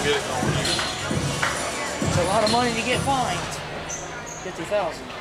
get it going. It's a lot of money to get fined. 50,000.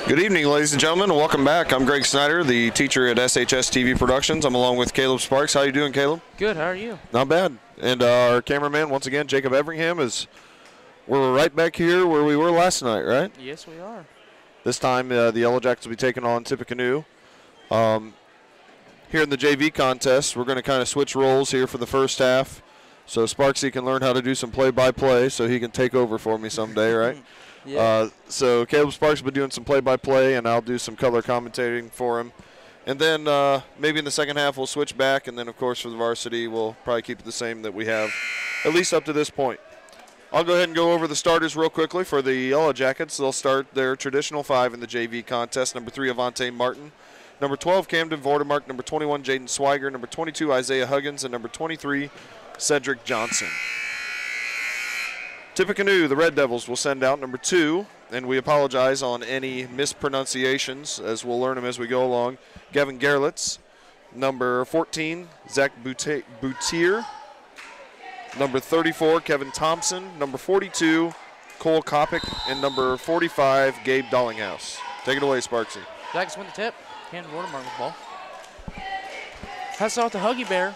Good evening, ladies and gentlemen, and welcome back. I'm Greg Snyder, the teacher at SHS TV Productions. I'm along with Caleb Sparks. How you doing, Caleb? Good. How are you? Not bad. And our cameraman, once again, Jacob Everingham, we're right back here where we were last night, right? Yes, we are. This time, the Yellow Jackets will be taking on Tippecanoe. Here in the JV contest, we're going to kind of switch roles here for the first half, so Sparksy can learn how to do some play-by-play so he can take over for me someday, right? Yeah. So Caleb Sparks will be doing some play-by-play, and I'll do some color commentating for him. And then maybe in the second half we'll switch back, and then, of course, for the varsity, we'll probably keep it the same that we have, at least up to this point. I'll go ahead and go over the starters real quickly for the Yellow Jackets. They'll start their traditional 5 in the JV contest. Number 3, Avante Martin. Number 12, Camden Vordermark. Number 21, Jaden Swiger. Number 22, Isaiah Huggins. And number 23, Cedric Johnson. Tippecanoe, the Red Devils, will send out number 2, and we apologize on any mispronunciations as we'll learn them as we go along. Gavin Gerlitz. Number 14, Zach Boutier. Number 34, Kevin Thompson. Number 42, Cole Kopic. And number 45, Gabe Dollinghouse. Take it away, Sparksy. Jackets win the tip. Camden Watermark with the ball. Pass it off to Huggy Bear.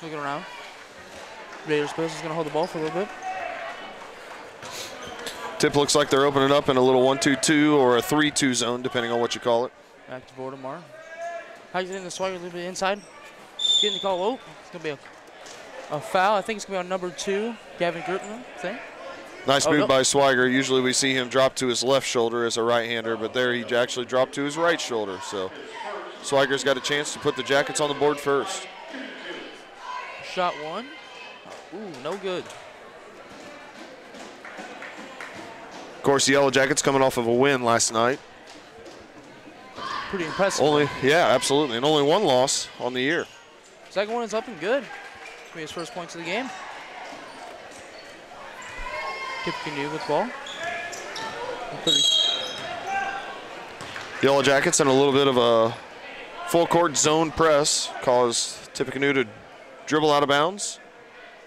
Looking around. Raiders Bills is going to hold the ball for a little bit. Tip looks like they're opening up in a little 1-2-2 or a 3-2 zone, depending on what you call it. Back to Vordermar. Huggs in the Swiger a little bit inside. Getting the call. Oh, it's going to be a foul. I think it's going to be on number 2, Gavin Gertman, I think. Nice move by Swiger. Usually we see him drop to his left shoulder as a right-hander, but there he actually dropped to his right shoulder. So Swiger's got a chance to put the Jackets on the board first. Shot 1. Ooh, no good. Of course, the Yellow Jackets coming off of a win last night. Pretty impressive. Yeah, absolutely. And only 1 loss on the year. Second one is up and good. It's going to be his first points of the game. Tippecanoe with the ball. Yellow Jackets in a little bit of a full court zone press caused Tippecanoe to dribble out of bounds.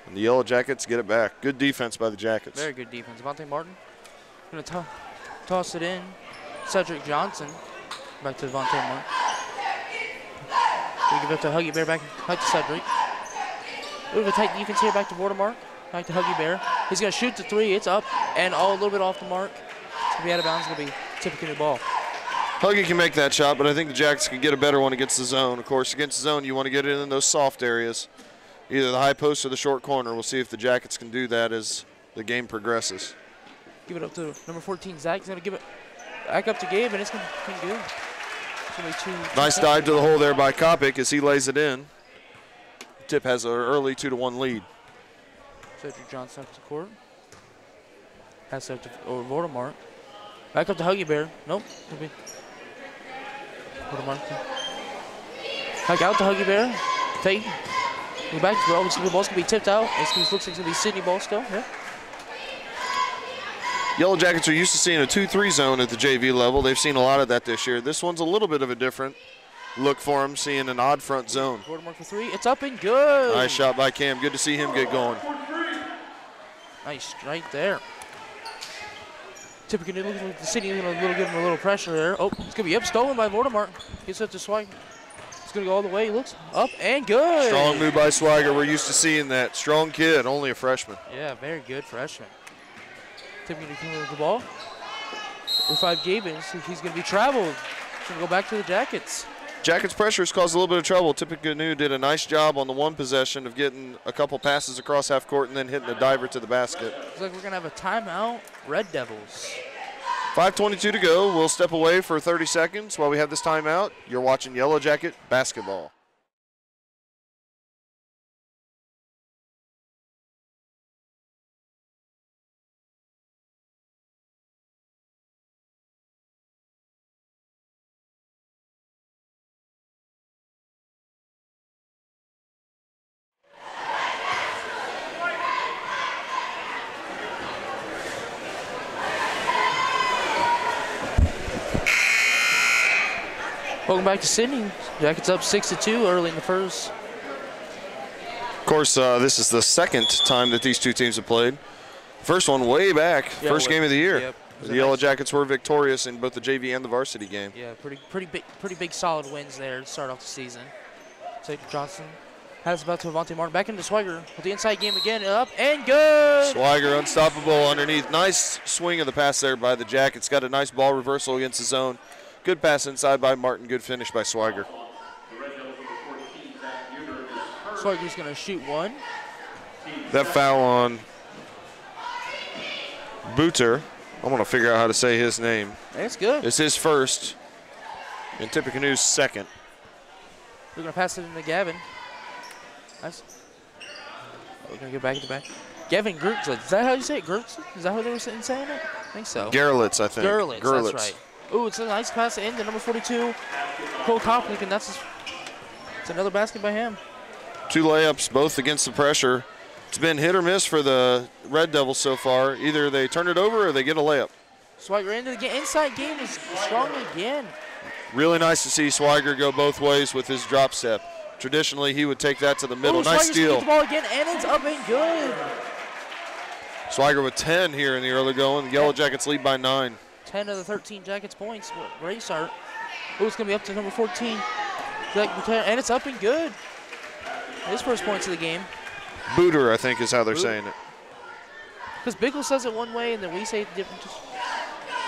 And the Yellow Jackets get it back. Good defense by the Jackets. Very good defense. Avante Martin going to toss it in. Cedric Johnson back to Avante Martin. We give it to Huggy Bear back to Cedric. A little bit of tight defense here back to Vordermark. Back to Huggy Bear. He's going to shoot the 3. It's up and a little bit off the mark. It's going to be out of bounds. It's going to be Tippecanoe ball. Huggy can make that shot, but I think the Jackets can get a better one against the zone. Of course, against the zone, you want to get it in those soft areas, either the high post or the short corner. We'll see if the Jackets can do that as the game progresses. Give it up to number 14, Zach. He's going to give it back up to Gabe, and it's going to be good. It's going to be two. Nice dive to the hole there by Kopic as he lays it in. Tip has an early 2-1 lead. Cedric Johnson up to the court. Pass out to Vordermark. Back up to Huggy Bear. Nope. It'll be Vordermark. Back out to Huggy Bear. Take. Go back to the ball's going to be tipped out. It looks like it's going to be Sidney ball still. Yeah. Yellow Jackets are used to seeing a 2-3 zone at the JV level. They've seen a lot of that this year. This one's a little bit of a different look for them, seeing an odd front zone. Vordermark for 3. It's up and good. Nice shot by Cam. Good to see him get going. Nice right there. Tippecanoe looking like the Sidney going to give him a little pressure there. Oh, it's going to be up, stolen by Vordermark. Gets up to Swiger. It's going to go all the way. Looks up and good. Strong move by Swiger. We're used to seeing that. Strong kid, only a freshman. Yeah, very good freshman. Tippecanoe coming with the ball. With 5 Gabe, and he's going to be traveled. He's going to go back to the Jackets. Jackets pressure has caused a little bit of trouble. Tippecanoe did a nice job on the one possession of getting a couple passes across half court and then hitting a diver to the basket. Looks like we're going to have a timeout. Red Devils. 5:22 to go. We'll step away for 30 seconds while we have this timeout. You're watching Yellow Jacket basketball. Welcome back to Sidney. Jackets up 6-2 early in the first. Of course, this is the second time that these two teams have played. First one way back, first game of the year. Yep. The Yellow Jackets were victorious in both the JV and the varsity game. Yeah, pretty big solid wins there to start off the season. Cedric Johnson has about to Avante Martin back into Swiger with the inside game again, up and good. Swiger unstoppable underneath. Nice swing of the pass there by the Jackets. Got a nice ball reversal against the zone. Good pass inside by Martin. Good finish by Swiger. Swiger's going to shoot one. That foul on Booter. I'm going to figure out how to say his name. That's good. It's his first and Tippecanoe's second. We're going to pass it into Gavin. Nice. We're going to get back in the back. Gavin Gertzlitz. Is that how you say it? Gertzlitz? Is that how they were saying it? I think so. Gerlitz, I think. Gerlitz, that's right. Ooh, it's a nice pass in to number 42, Cole Koplik, and it's another basket by him. 2 layups, both against the pressure. It's been hit or miss for the Red Devils so far. Either they turn it over or they get a layup. Swiger into the inside game is strong again. Really nice to see Swiger go both ways with his drop step. Traditionally, he would take that to the middle. Ooh, nice Swiger's steal. Get the ball again, and it's up and good. Swiger with 10 here in the early going. The Yellow Jackets lead by 9. 10 of the 13 Jackets points. Great start. Ooh, it's going to be up to number 14. And it's up and good. His first points of the game. Booter, I think, is how they're saying it. Because Bickle says it one way, and then we say it different.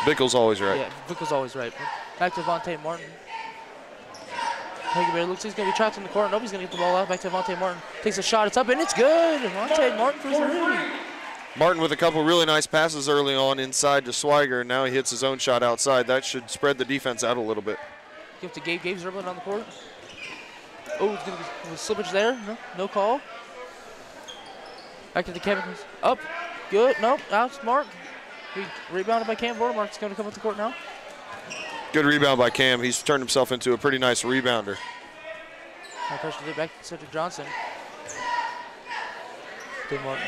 Bickle's always right. Yeah, Bickle's always right. Back to Avante Martin. Bear looks like he's going to be trapped in the corner. Nobody's going to get the ball out. Back to Avante Martin. Takes a shot. It's up, and it's good. Avante Martin for 3. Martin with a couple really nice passes early on inside to Swiger, and now he hits his own shot outside. That should spread the defense out a little bit. Give to Gabe. Gabe's dribbling on the court. Oh, it's going to be slippage there. No call. Back to the Kevin. Up. Good. Nope. Out. Mark. Rebounded by Cam Vormark. He's going to come up the court now. Good rebound by Cam. He's turned himself into a pretty nice rebounder. High pressure there. Back to Cedric Johnson. Dave Martin.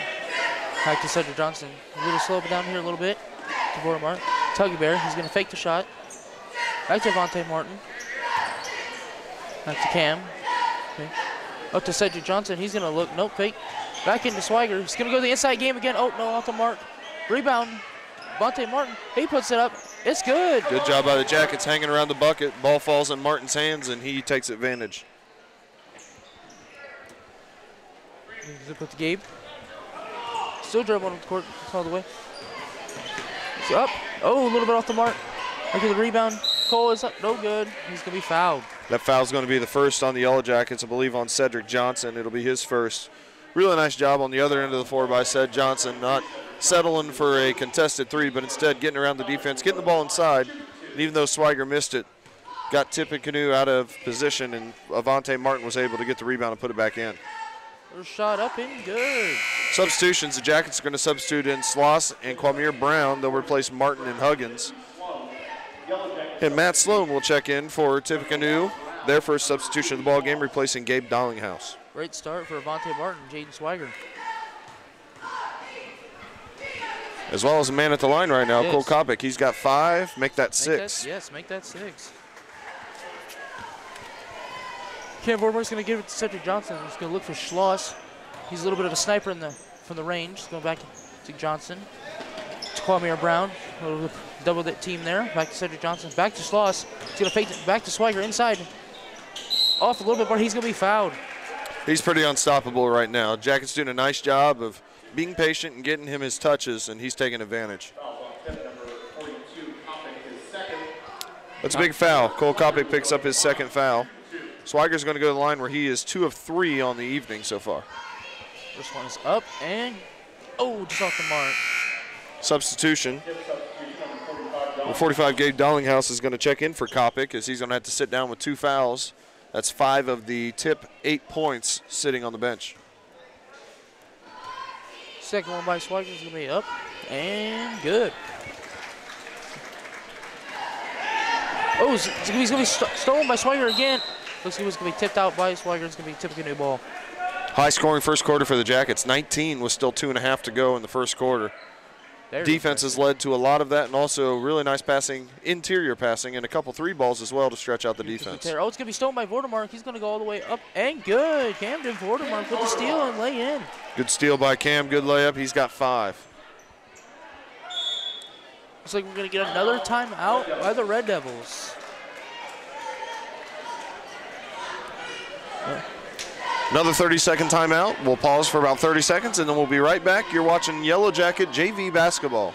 Back to Cedric Johnson. A little slow down here a little bit. To Vormark. Tuggy Bear. He's going to fake the shot. Back to Avante Martin. Back to Cam. Okay. Up to Cedric Johnson. He's going to look. Nope. Fake. Back into Swiger. He's going to go to the inside game again. Oh, no. Off the mark. Rebound. Avante Martin. He puts it up. It's good. Good job by the Jackets hanging around the bucket. Ball falls in Martin's hands, and he takes advantage. Zip up to Gabe. Still dribbling on the court all the way. He's up. Oh, a little bit off the mark. Look at the rebound. Cole is up. No good. He's going to be fouled. That foul's going to be the first on the Yellow Jackets, I believe, on Cedric Johnson. It'll be his first. Really nice job on the other end of the floor by Ced Johnson, not settling for a contested 3, but instead getting around the defense, getting the ball inside. And even though Swiger missed it, got Tippecanoe out of position, and Avante Martin was able to get the rebound and put it back in. First shot up and good. Substitutions, the Jackets are going to substitute in Sloss and Kwamir Brown. They'll replace Martin and Huggins. And Matt Sloan will check in for Tippecanoe, their first substitution of the ball game, replacing Gabe Dollinghouse. Great start for Avante Martin, Jaden Swiger. As well as a man at the line right now, yes. Cole Kopik. He's got 5, make that 6. Make that 6. Cam Vormark's going to give it to Cedric Johnson. He's going to look for Schloss. He's a little bit of a sniper from the range. He's going back to Johnson. To Kwamir Brown. A little double that team there. Back to Cedric Johnson. Back to Schloss. He's going to fake it back to Swiger inside. Off a little bit, but he's going to be fouled. He's pretty unstoppable right now. Jackets doing a nice job of being patient and getting him his touches, and he's taking advantage. That's a big foul. Cole Kopik picks up his second foul. Swiger's going to go to the line where he is 2 of 3 on the evening so far. First one is up, and just off the mark. Substitution. The 45 Gabe Dollinghouse is going to check in for Kopik as he's going to have to sit down with 2 fouls. That's 5 of the Tip 8 points sitting on the bench. Second one by Swiger is going to be up and good. Oh, he's going to be stolen by Swiger again. Looks like it was going to be tipped out by Swiger. It's going to be Tippecanoe ball. High scoring first quarter for the Jackets. 19 with still 2.5 to go in the first quarter. defense has led to a lot of that, and also really nice passing, interior passing, and a couple 3 balls as well to stretch out the defense. Oh, it's going to be stolen by Vordermark. He's going to go all the way up, and good. Camden Vordermark with the steal and lay in. Good steal by Cam, good layup. He's got 5. Looks like we're going to get another timeout by the Red Devils. Another 30-second timeout. We'll pause for about 30 seconds, and then we'll be right back. You're watching Yellow Jacket JV basketball.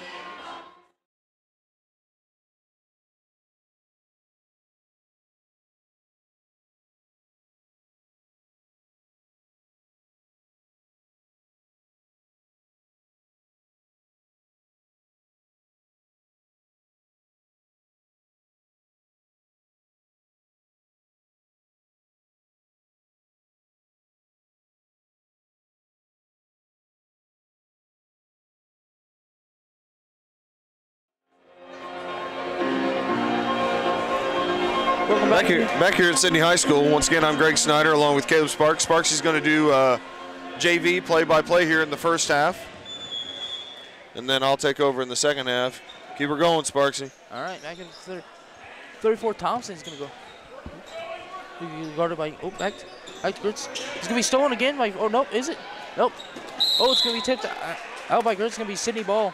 Back here at Sidney High School. Once again, I'm Greg Snyder along with Caleb Sparks. Sparks is going to do JV play-by-play here in the first half. And then I'll take over in the second half. Keep her going, Sparksy. All right, back in 34 Thompson's going to go. Guarded by, back to Gertz. It's going to be stolen again by, nope, is it? Nope. Oh, it's going to be tipped out by Gertz. It's going to be Sidney Ball.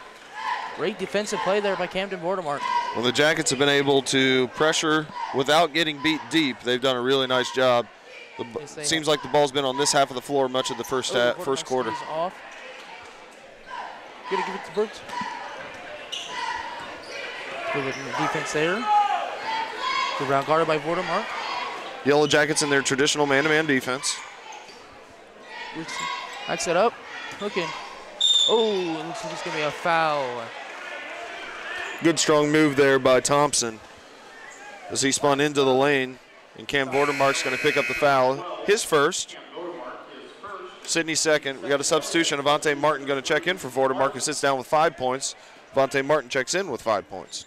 Great defensive play there by Camden Vordermark. Well, the Jackets have been able to pressure without getting beat deep. They've done a really nice job. Seems like the ball's been on this half of the floor much of the first quarter. Off. Gonna give it to Bert. Good defense there. Good round guarded by Vordermark. Yellow Jackets in their traditional man-to-man defense. Backs it up. Hooking. Oh, it looks like it's gonna be a foul. Good strong move there by Thompson as he spun into the lane, and Cam Vordermark's going to pick up the foul. His first. Sidney second. We got a substitution. Avante Martin going to check in for Vordermark, who sits down with 5 points. Avante Martin checks in with 5 points.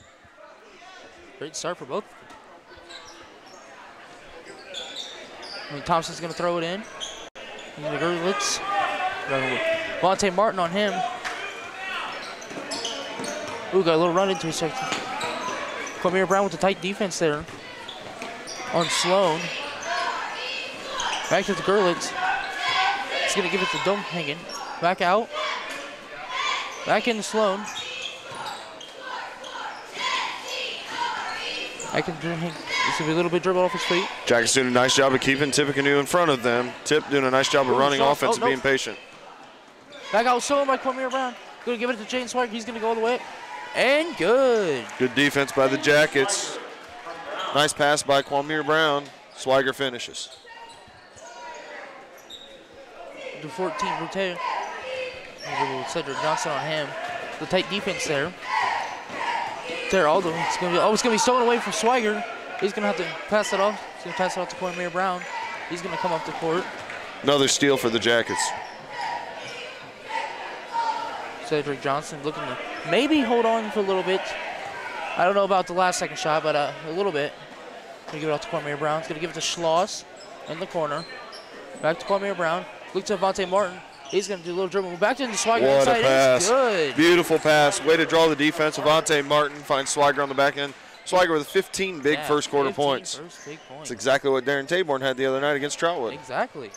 Great start for both. Thompson's going to throw it in. Avante Martin on him. Ooh, got a little run into his section. Kwame Brown with the tight defense there on Sloan. Back to the Gerlitz. He's going to give it to Dome hanging. Back out. Back into Sloan. This will be a little bit dribbled off his feet. Jackets doing a nice job of keeping Tippecanoe in front of them. Tip doing a nice job of running offense and being patient. Back out Sloan by Kwame Brown. Going to give it to Jaden Swagger. He's going to go all the way. And good. Good defense by the Jackets. Nice pass by Kwame Brown. Swagger finishes. The 14 rotate. Cedric Johnson on him. The tight defense there. It's going to be stolen away from Swagger. He's going to have to pass it off. He's going to pass it off to Kwame Brown. He's going to come up the court. Another steal for the Jackets. Cedric Johnson looking to maybe hold on for a little bit. I don't know about the last second shot, but a little bit. Gonna give it off to Kwame Brown. He's gonna give it to Schloss in the corner. Back to Kwame Brown. Look to Avante Martin. He's gonna do a little dribble. Back into Swagger inside. What a pass. It's good. Beautiful pass. Way to draw the defense. Avante Martin finds Swagger on the back end. Swagger with 15 big first quarter points. That's exactly what Darren Taborn had the other night against Troutwood. Exactly.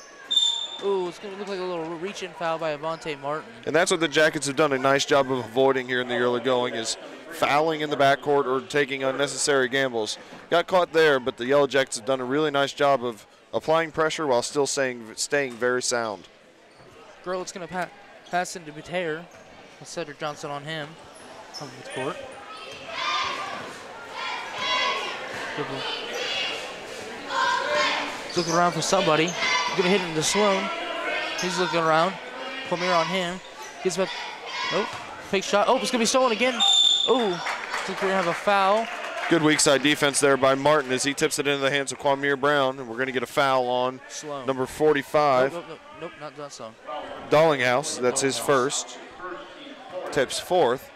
Ooh, it's going to look like a little reach-in foul by Avante Martin. And that's what the Jackets have done a nice job of avoiding here in the early going, is fouling in the backcourt or taking unnecessary gambles. Got caught there, but the Yellow Jackets have done a really nice job of applying pressure while still staying very sound. Gerlitz going to pass into Butair. Cedric Johnson on him. Coming with court. Looking around for somebody. Gonna hit him to Sloan. He's looking around. Cormier on him. Gets back. Nope. Fake shot. Oh, it's gonna be stolen again. Oh, looks like we're gonna have a foul. Good weak side defense there by Martin as he tips it into the hands of Kwame Brown, and we're gonna get a foul on Sloan. Number 45. Nope, not Sloan. Dallinghouse. That's his first. Tips fourth.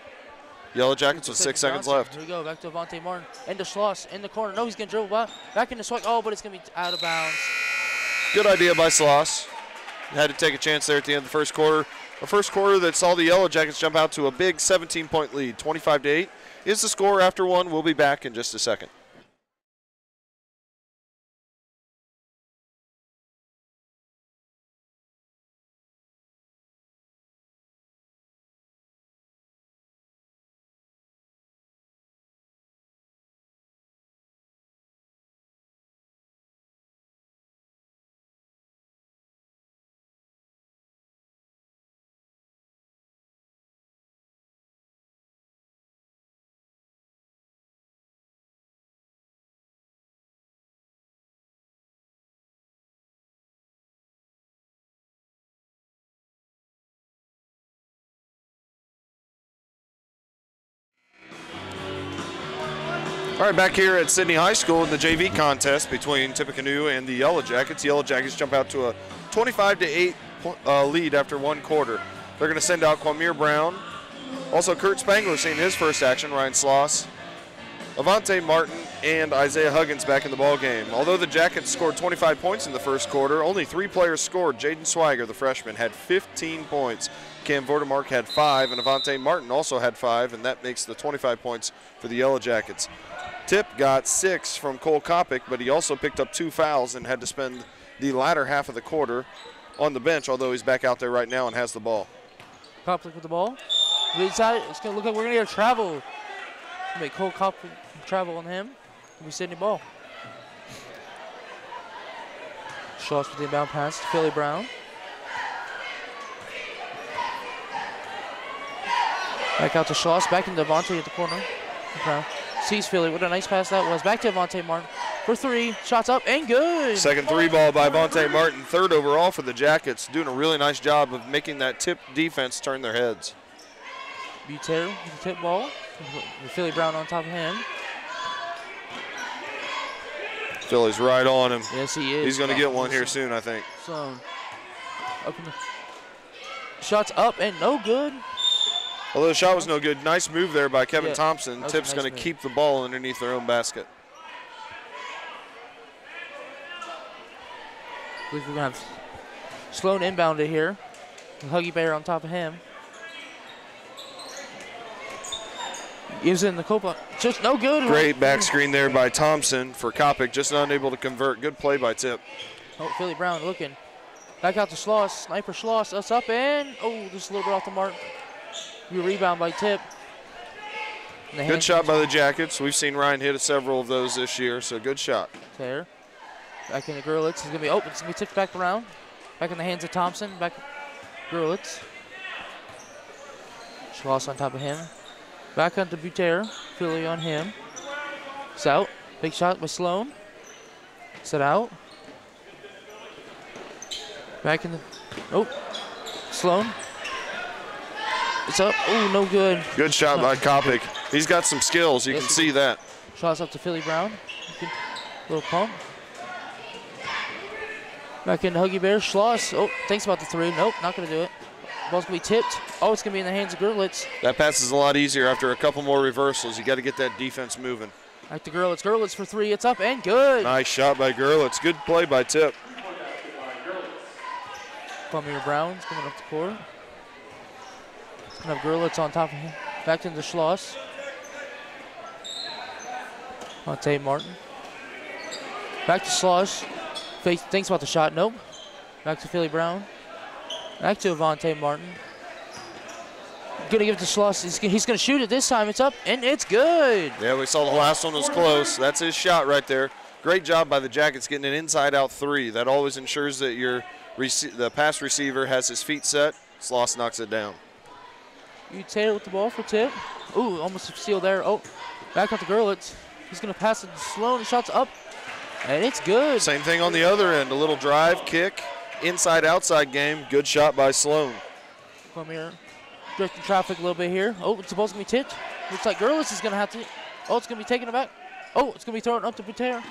Yellow Jackets with 6 seconds left. Here we go. Back to Avante Martin. Into Schloss in the corner. No, he's gonna dribble back into Swag. Oh, but it's gonna be out of bounds. Good idea by Sloss. Had to take a chance there at the end of the first quarter. A first quarter that saw the Yellow Jackets jump out to a big 17-point lead. 25-8 is the score after one. We'll be back in just a second. All right, back here at Sidney High School in the JV contest between Tippecanoe and the Yellow Jackets. The Yellow Jackets jump out to a 25-8 lead after one quarter. They're going to send out Kwamir Brown. Also, Kurt Spangler seeing his first action, Ryan Sloss, Avante Martin, and Isaiah Huggins back in the ball game. Although the Jackets scored 25 points in the first quarter, only 3 players scored. Jaden Swiger, the freshman, had 15 points. Cam Vordermark had 5, and Avante Martin also had 5, and that makes the 25 points for the Yellow Jackets. Tip got 6 from Cole Kopic, but he also picked up 2 fouls and had to spend the latter half of the quarter on the bench, although he's back out there right now and has the ball. Kopic with the ball. It's going to look like we're going to get a travel. Make Cole Kopic travel on him. We Sidney ball. Shots with the inbound pass to Philly Brown. Back out to Schloss, back into Avante at the corner. Okay. Sees Philly. What a nice pass that was. Back to Avante Martin for 3. Shots up and good. Second 3 ball by Avante Martin. 3rd overall for the Jackets. Doing a really nice job of making that tip defense turn their heads. Buter with the tip ball. With Philly Brown on top of him. Philly's right on him. Yes, he is. He's going to get one here soon, I think. So, shots up and no good. Although the shot was no good, nice move there by Kevin Thompson. Tip's nice going to keep the ball underneath their own basket. I believe we're going to have Sloan inbounded here. And Huggy Bear on top of him. Gives it in the Copa. Just no good. Great back screen there by Thompson for Kopic, just unable to convert. Good play by Tip. Oh, Philly Brown looking. Back out to Schloss. Sniper Schloss. Us up and, oh, just a little bit off the mark. Rebound by Tip. Good shot by the Jackets. We've seen Ryan hit several of those this year, so good shot. Tear. Back into Gerlitz. It's going to be open. It's going to be tipped back around. Back in the hands of Thompson. Back Gerlitz. Schloss on top of him. Back onto Buter. Philly on him. It's out. Big shot by Sloan. Set out. Back in the, oh, Sloan. It's up. Oh, no good. Good shot by Kopic. He's got some skills. You can see that. Shots up to Philly Brown. Little pump. Back into Huggy Bear. Schloss. Oh, thinks about the 3. Nope, not going to do it. Ball's going to be tipped. Oh, it's going to be in the hands of Gerlitz. That pass is a lot easier after a couple more reversals. You got to get that defense moving. Back to Gerlitz. Gerlitz for 3. It's up and good. Nice shot by Gerlitz. Good play by Tip. Kwamir Brown's coming up the court. Have Gerlitz on top of him. Back into Schloss. Avante Martin. Back to Schloss. Thinks about the shot. Nope. Back to Philly Brown. Back to Avante Martin. Gonna give it to Schloss. He's gonna shoot it this time. It's up and it's good. Yeah, we saw the last one was close. That's his shot right there. Great job by the Jackets getting an inside-out 3. That always ensures that the pass receiver has his feet set. Schloss knocks it down. Taylor with the ball for Tip. Ooh, almost a steal there. Oh, back up to Gerlitz. He's going to pass it to Sloan. Shots up, and it's good. Same thing on the other end. A little drive, kick, inside-outside game. Good shot by Sloan. Come here. Directing traffic a little bit here. Oh, it's supposed to be tipped. Looks like Gerlitz is going to have to. Oh, it's going to be taken back. Oh, it's going to be thrown up to Buter.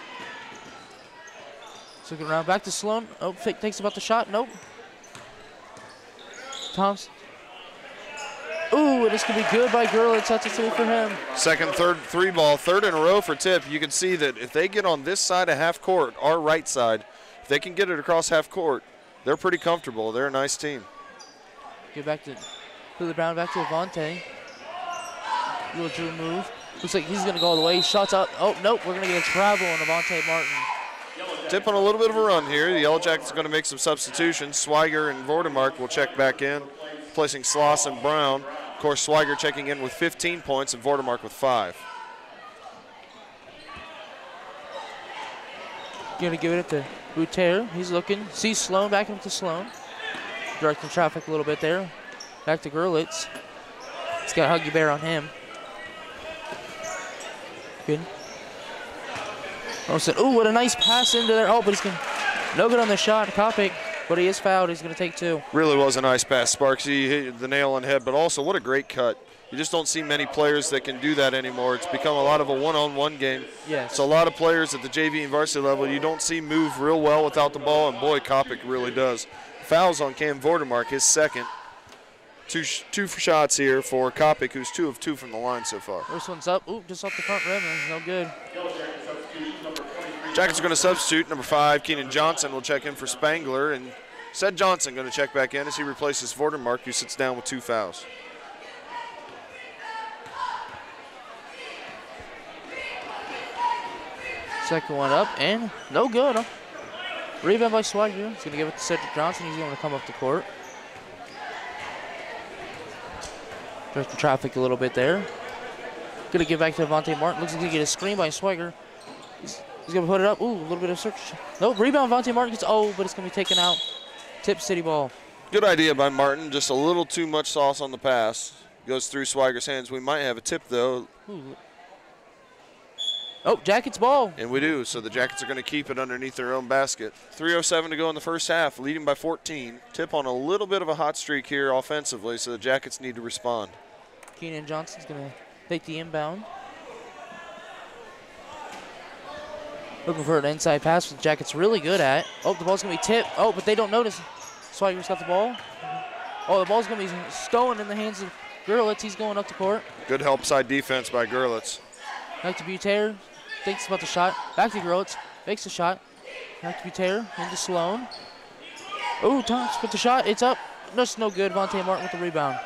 Looking around. Back to Sloan. Oh, thinks about the shot. Nope. Thompson. Ooh, and it's going to be good by Gerlitz. That's a 3 for him. Second, 3 ball, 3rd in a row for Tip. You can see that if they get on this side of half court, our right side, if they can get it across half court, they're pretty comfortable. They're a nice team. Get back to Billy Brown, back to Avante. Little Drew move. Looks like he's going to go all the way. Shots up. Oh, nope. We're going to get a travel on Avante Martin. Tip on a little bit of a run here. The Yellow Jackets are going to make some substitutions. Swiger and Vordermark will check back in, placing Sloss and Brown. Of course, Swiger checking in with 15 points and Vordermark with 5. Going to give it to Bouter. He's looking. Sees Sloan, back into Sloan. Directing traffic a little bit there. Back to Gerlitz. He's got Huggy Bear on him. Good. Oh, what a nice pass into there. Oh, but he's going to no good on the shot. Kopic, but he is fouled. He's going to take 2. Really was a nice pass, Sparks. He hit the nail on the head, but also what a great cut. You just don't see many players that can do that anymore. It's become a lot of a one-on-one game. Yes. So a lot of players at the JV and varsity level you don't see move real well without the ball, and boy, Kopic really does. Fouls on Cam Vordermark, his second. Two shots here for Kopic, who's 2 of 2 from the line so far. First one's up. Ooh, just off the front rim. No good. Jackets are going to substitute. Number 5, Keenan Johnson will check in for Spangler, and Seth Johnson going to check back in as he replaces Vordermark, who sits down with 2 fouls. Second one up, and no good. Rebound by Swagger. He's going to give it to Cedric Johnson. He's going to come up the court. Directing traffic a little bit there. Going to give back to Avante Martin. Looks like he get a screen by Swagger. He's going to put it up. Ooh, a little bit of search. Nope, rebound. Avante Martin gets, but it's going to be taken out. Tip City ball. Good idea by Martin. Just a little too much sauce on the pass. Goes through Swagger's hands. We might have a tip, though. Ooh. Oh, Jackets ball. And we do. So the Jackets are going to keep it underneath their own basket. 3:07 to go in the first half, leading by 14. Tip on a little bit of a hot streak here offensively, so the Jackets need to respond. Keenan Johnson's going to take the inbound. Looking for an inside pass, which the Jackets really good at. Oh, the ball's going to be tipped. Oh, but they don't notice. Swagger's got the ball. Oh, the ball's going to be stolen in the hands of Gerlitz. He's going up the court. Good help side defense by Gerlitz. Back to Butera. Thinks about the shot. Back to Gerlitz. Makes the shot. Back to Butera. Into Sloan. Oh, Thomas with the shot. It's up. That's no good. Avante Martin with the rebound.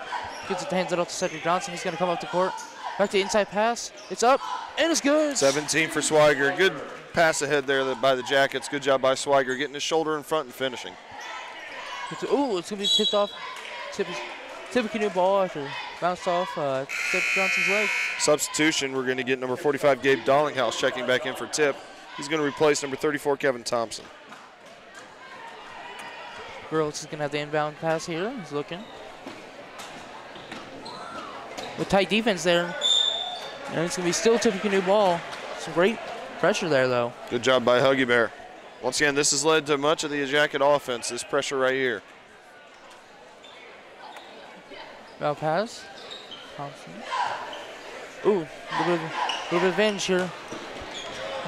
Gets it, hands it off to Cedric Johnson. He's going to come up the court. Back to inside pass. It's up. And it's good. 17 for Swagger. Good pass ahead there by the Jackets. Good job by Swagger getting his shoulder in front and finishing. Ooh, it's going to be tipped off. Tippecanoe ball after bounced off Cedric Johnson's leg. Substitution, we're going to get number 45, Gabe Dollinghouse, checking back in for Tip. He's going to replace number 34, Kevin Thompson. Gerlitz is going to have the inbound pass here. He's looking. With tight defense there. And it's going to be still Tippecanoe ball. Some great pressure there, though. Good job by Huggy Bear. Once again, this has led to much of the Jacket offense, this pressure right here. Foul pass. Thompson. Ooh, a little bit of advantage here.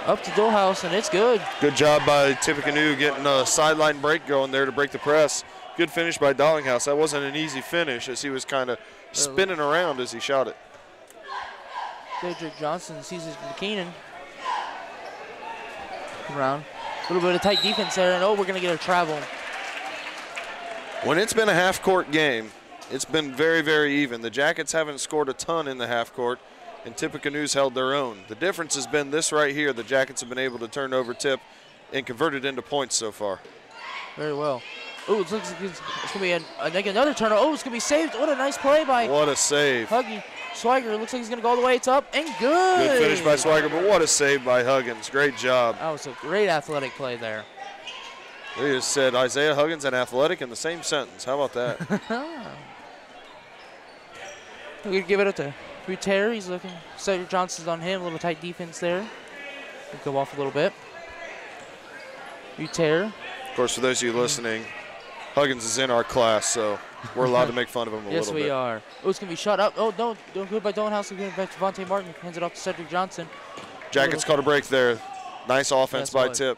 Up to Dollhouse, and it's good. Good job by Tippecanoe getting a sideline break going there to break the press. Good finish by Dollinghouse. That wasn't an easy finish as he was kind of spinning around as he shot it. Cedric Johnson sees it from Keenan. Around. A little bit of tight defense there, and we're going to get a travel. When it's been a half-court game, it's been very, very even. The Jackets haven't scored a ton in the half court, and Tippecanoe's held their own. The difference has been this right here. The Jackets have been able to turn over Tip and convert it into points so far. Very well. Oh, it looks like it's going to be another turnover. Oh, it's going to be saved. What a nice play by What a save. Huggy. Swagger looks like he's going to go all the way. It's up and good. Good finish by Swagger, but what a save by Huggins. Great job. That was a great athletic play there. They just said Isaiah Huggins and athletic in the same sentence. How about that? We're going to give it up to Butera. He's looking. Cedric Johnson's on him. A little tight defense there. We'll go off a little bit. Butera. Of course, for those of you listening, Huggins is in our class, so we're allowed to make fun of him a little bit. Yes, we are. Oh, it's going to be shot up. Oh, no. Good by Dollhouse. Going back to Avante Martin. Hands it off to Cedric Johnson. Jackets caught a break there. Nice offense by Tip.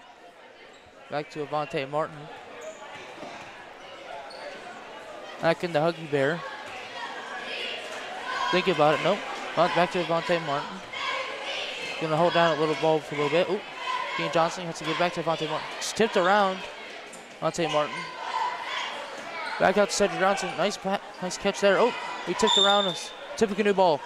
Back to Avante Martin. Back into Huggy Bear. Think about it. Nope. Back to Avante Martin. Gonna hold down a little ball for a little bit. Ooh. Keenan Johnson has to get back to Avante Martin. It's tipped around. Avante Martin. Back out to Cedric Johnson. Nice catch there. Oh, he tipped around us. Tippecanoe ball.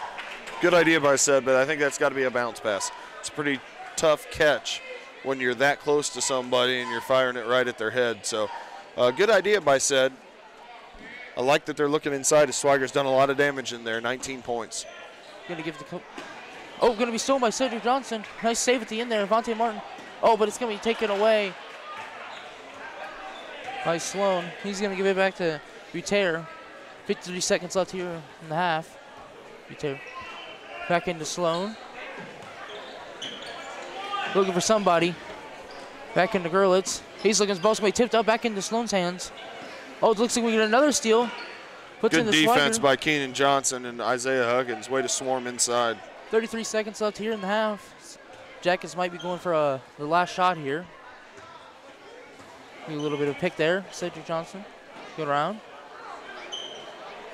Good idea by Ced, but I think that's got to be a bounce pass. It's a pretty tough catch when you're that close to somebody and you're firing it right at their head. So good idea by Ced. I like that they're looking inside as Swiger's done a lot of damage in there, 19 points. Going to give the going to be stolen by Cedric Johnson. Nice save at the end there, Avante Martin. Oh, but it's going to be taken away by Sloan. He's going to give it back to Buter. 53 seconds left here in the half. Buter back into Sloan. Looking for somebody. Back into Gerlitz. He's looking supposed to be tipped up back into Sloan's hands. Oh, it looks like we get another steal. Puts Good in the defense Swiger. by Keenan Johnson and Isaiah Huggins. Way to swarm inside. 33 seconds left here in the half. Jackets might be going for the last shot here. A little bit of a pick there. Cedric Johnson. Good round.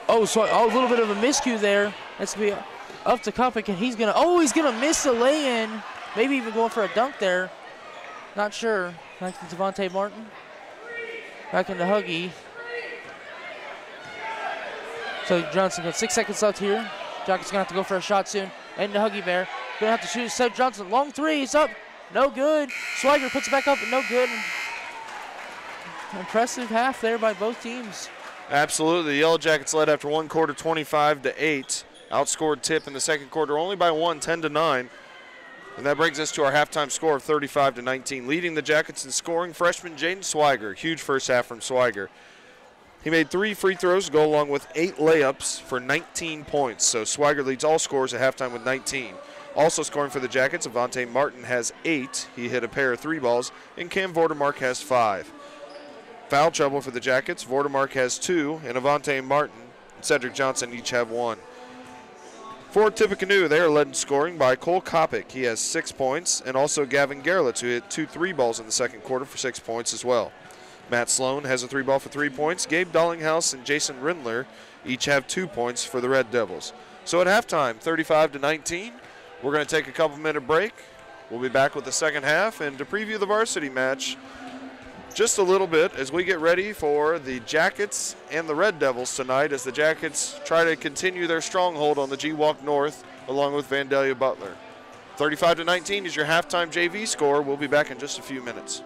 Oh, so a little bit of a miscue there. That's going to be up to Kopik, and he's going to miss the lay-in. Maybe even going for a dunk there. Not sure. Back to Devontae Martin. Back into Huggy. So Johnson got 6 seconds left here. Jackets going to have to go for a shot soon. And the Huggy Bear. Going to have to shoot. Cedric Johnson. Long three. He's up. No good. Swiger puts it back up, but no good. Impressive half there by both teams. Absolutely. The Yellow Jackets led after one quarter, 25-8. Outscored Tip in the second quarter only by one, 10-9. And that brings us to our halftime score of 35-19. Leading the Jackets in scoring, freshman Jaden Swiger. Huge first half from Swiger. He made 3 free throws to go along with 8 layups for 19 points. So Swiger leads all scorers at halftime with 19. Also scoring for the Jackets, Avante Martin has 8. He hit a pair of 3 balls, and Cam Vordermark has 5. Foul trouble for the Jackets. Vordermark has 2, and Avante Martin and Cedric Johnson each have 1. For Tippecanoe, they are led in scoring by Cole Kopik. He has 6 points, and also Gavin Gerlitz, who hit 2 3-balls in the second quarter for 6 points as well. Matt Sloan has a 3-ball for 3 points. Gabe Dollinghouse and Jason Rindler each have 2 points for the Red Devils. So at halftime, 35-19. We're going to take a couple-minute break. We'll be back with the second half and to preview the varsity match just a little bit as we get ready for the Jackets and the Red Devils tonight as the Jackets try to continue their stronghold on the G-Walk North along with Vandalia Butler. 35-19 is your halftime JV score. We'll be back in just a few minutes.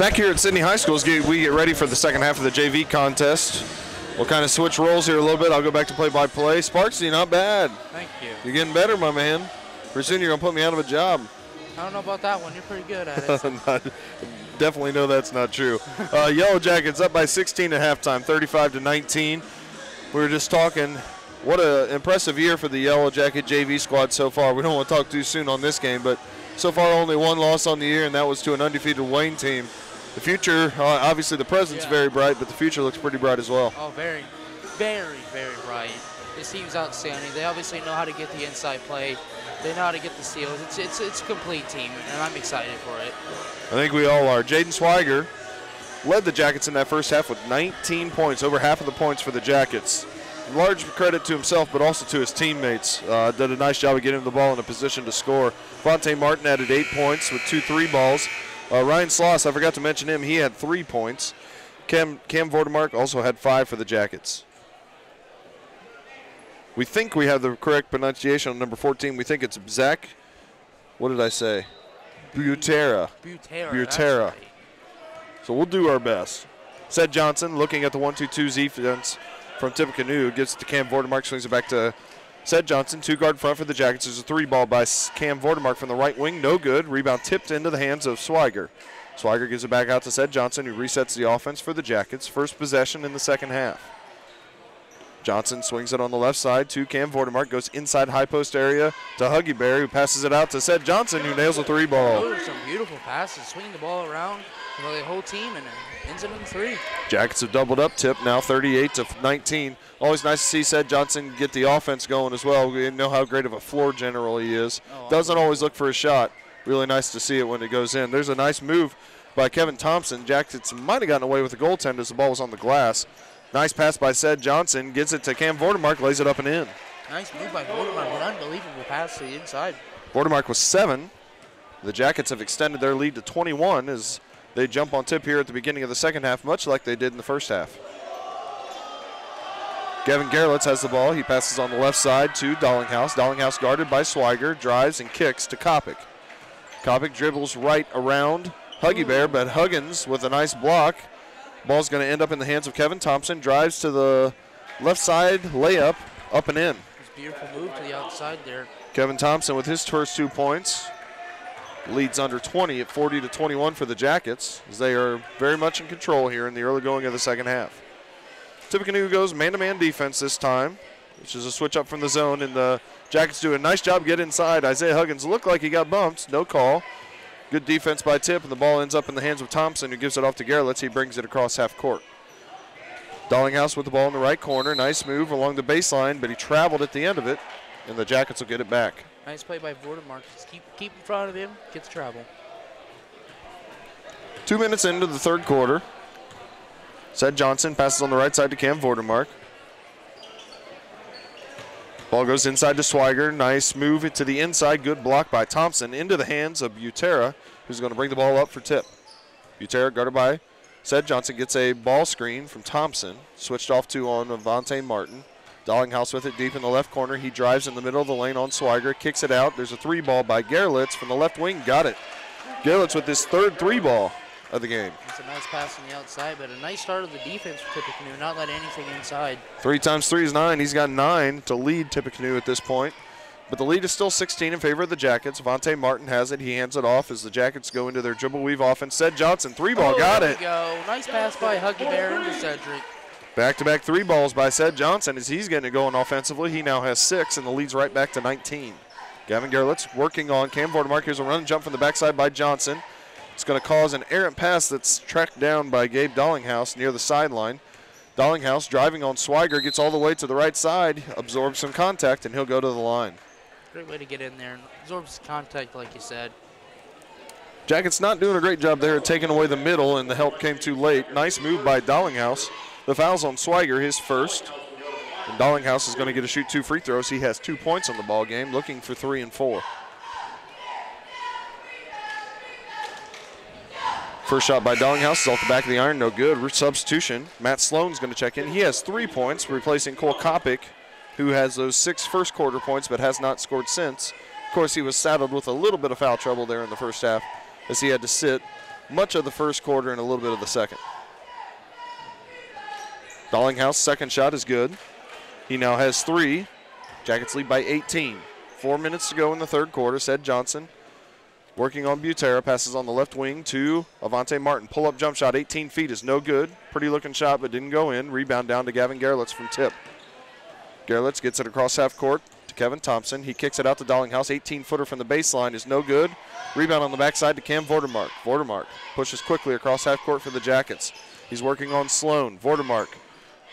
Back here at Sidney High School, as we get ready for the second half of the JV contest. We'll kind of switch roles here a little bit. I'll go back to play-by-play. Sparksy, not bad. Thank you. You're getting better, my man. Pretty soon you're going to put me out of a job. I don't know about that one. You're pretty good at it. So. Definitely know that's not true. Yellow Jackets up by 16 at halftime, 35-19. We were just talking, what an impressive year for the Yellow Jacket JV squad so far. We don't want to talk too soon on this game, but so far only one loss on the year, and that was to an undefeated Wayne team. The future, obviously the present's very bright, but the future looks pretty bright as well. Oh, very, very, very bright. This team's outstanding. They obviously know how to get the inside play. They know how to get the steals. It's a complete team, and I'm excited for it. I think we all are. Jaden Swiger led the Jackets in that first half with 19 points, over half of the points for the Jackets. Large credit to himself, but also to his teammates. Did a nice job of getting the ball in a position to score. Vontae Martin added 8 points with 2 3 balls. Ryan Sloss, I forgot to mention him, he had 3 points. Cam Vordemark also had 5 for the Jackets. We think we have the correct pronunciation on number 14. We think it's Zach, what did I say? Butera. Butera. Right. So we'll do our best. Sed Johnson looking at the 1-2-2 defense from Tippecanoe. Gets to Cam Vordemark, swings it back to Sed Johnson. 2-guard front for the Jackets. There's a 3-ball by Cam Vordemark from the right wing. No good. Rebound tipped into the hands of Swiger. Swiger gives it back out to Sed Johnson, who resets the offense for the Jackets. First possession in the second half. Johnson swings it on the left side to Cam Vordemark, goes inside high post area to Huggy Berry, who passes it out to Sed Johnson, who nails a 3-ball. Those are some beautiful passes, swinging the ball around for the whole team and ends up in 3. Jackets have doubled up Tip now 38-19. Always nice to see Sed Johnson get the offense going as well. We know how great of a floor general he is. Doesn't always look for a shot. Really nice to see it when it goes in. There's a nice move by Kevin Thompson. Jackets might have gotten away with the goaltender as the ball was on the glass. Nice pass by Sed Johnson. Gets it to Cam Vordemark, lays it up and in. Nice move by Vordemark. An unbelievable pass to the inside. Vordemark was 7. The Jackets have extended their lead to 21 as they jump on Tip here at the beginning of the second half, much like they did in the first half. Gavin Gerlitz has the ball. He passes on the left side to Dollinghouse. Dollinghouse guarded by Swiger, drives and kicks to Kopic. Kopic dribbles right around Huggy Bear, but Huggins with a nice block. Ball's going to end up in the hands of Kevin Thompson. Drives to the left side, layup, up and in. It's a beautiful move to the outside there. Kevin Thompson with his first 2 points. Leads under 20 at 40-21 for the Jackets, as they are very much in control here in the early going of the second half. Tippecanoe goes man-to-man defense this time, which is a switch up from the zone, and the Jackets do a nice job get inside. Isaiah Huggins looked like he got bumped, no call. Good defense by Tip, and the ball ends up in the hands of Thompson, who gives it off to Gerlitz. He brings it across half court. Dollinghouse with the ball in the right corner. Nice move along the baseline, but he traveled at the end of it, and the Jackets will get it back. Nice play by Vordemark. Just keep in front of him, gets travel. 2 minutes into the third quarter. Sed Johnson passes on the right side to Cam Vordemark. Ball goes inside to Swiger. Nice move to the inside. Good block by Thompson into the hands of Butera, who's going to bring the ball up for Tip. Butera guarded by Sed Johnson, gets a ball screen from Thompson. Switched off to on Vontae Martin. Dollinghouse with it deep in the left corner. He drives in the middle of the lane on Swiger. Kicks it out. There's a 3-ball by Gerlitz from the left wing. Got it. Gerlitz with his third 3-ball of the game. It's a nice pass on the outside, but a nice start of the defense for Tippecanoe, not let anything inside. 3 times 3 is 9. He's got 9 to lead Tippecanoe at this point. But the lead is still 16 in favor of the Jackets. Vontae Martin has it. He hands it off as the Jackets go into their dribble weave offense. Sed Johnson, 3-ball, got it. There we go. Nice pass by Huggy Bear into Cedric. Back-to-back 3-balls by Sed Johnson as he's getting it going offensively. He now has 6, and the lead's right back to 19. Gavin Gerlitz working on Cam Vordemark. Here's a run and jump from the backside by Johnson. It's going to cause an errant pass that's tracked down by Gabe Dollinghouse near the sideline. Dollinghouse driving on Swiger, gets all the way to the right side, absorbs some contact, and he'll go to the line. Great way to get in there and absorb contact, like you said. Jackets not doing a great job there, taking away the middle, and the help came too late. Nice move by Dollinghouse. The foul's on Swiger, his first. And Dollinghouse is going to get to shoot 2 free throws. He has 2 points on the ball game, looking for 3 and 4. First shot by Dollinghouse is off the back of the iron, no good. Substitution. Matt Sloan's going to check in. He has 3 points, replacing Cole Kopic, who has those 6 first quarter points but has not scored since. Of course, he was saddled with a little bit of foul trouble there in the first half as he had to sit much of the first quarter and a little bit of the second. Dallinghouse second shot is good. He now has 3. Jackets lead by 18. 4 minutes to go in the third quarter. Sed Johnson working on Butera. Passes on the left wing to Avante Martin. Pull-up jump shot, 18 feet is no good. Pretty looking shot, but didn't go in. Rebound down to Gavin Gerlitz from tip. Gerlitz gets it across half court to Kevin Thompson. He kicks it out to Dallinghouse. 18-footer from the baseline is no good. Rebound on the backside to Cam Vordermark. Vordermark pushes quickly across half court for the Jackets. He's working on Sloan. Vordermark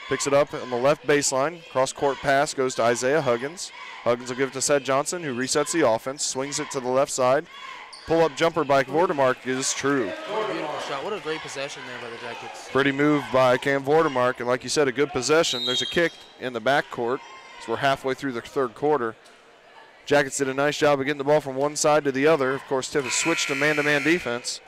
picks it up on the left baseline. Cross-court pass goes to Isaiah Huggins. Huggins will give it to Sed Johnson, who resets the offense, swings it to the left side. Pull-up jumper by Vordermark is true. Beautiful shot. What a great possession there by the Jackets. Pretty move by Cam Vordermark, and like you said, a good possession. There's a kick in the backcourt, so we're halfway through the third quarter. Jackets did a nice job of getting the ball from one side to the other. Of course, Tiff has switched to man-to-man defense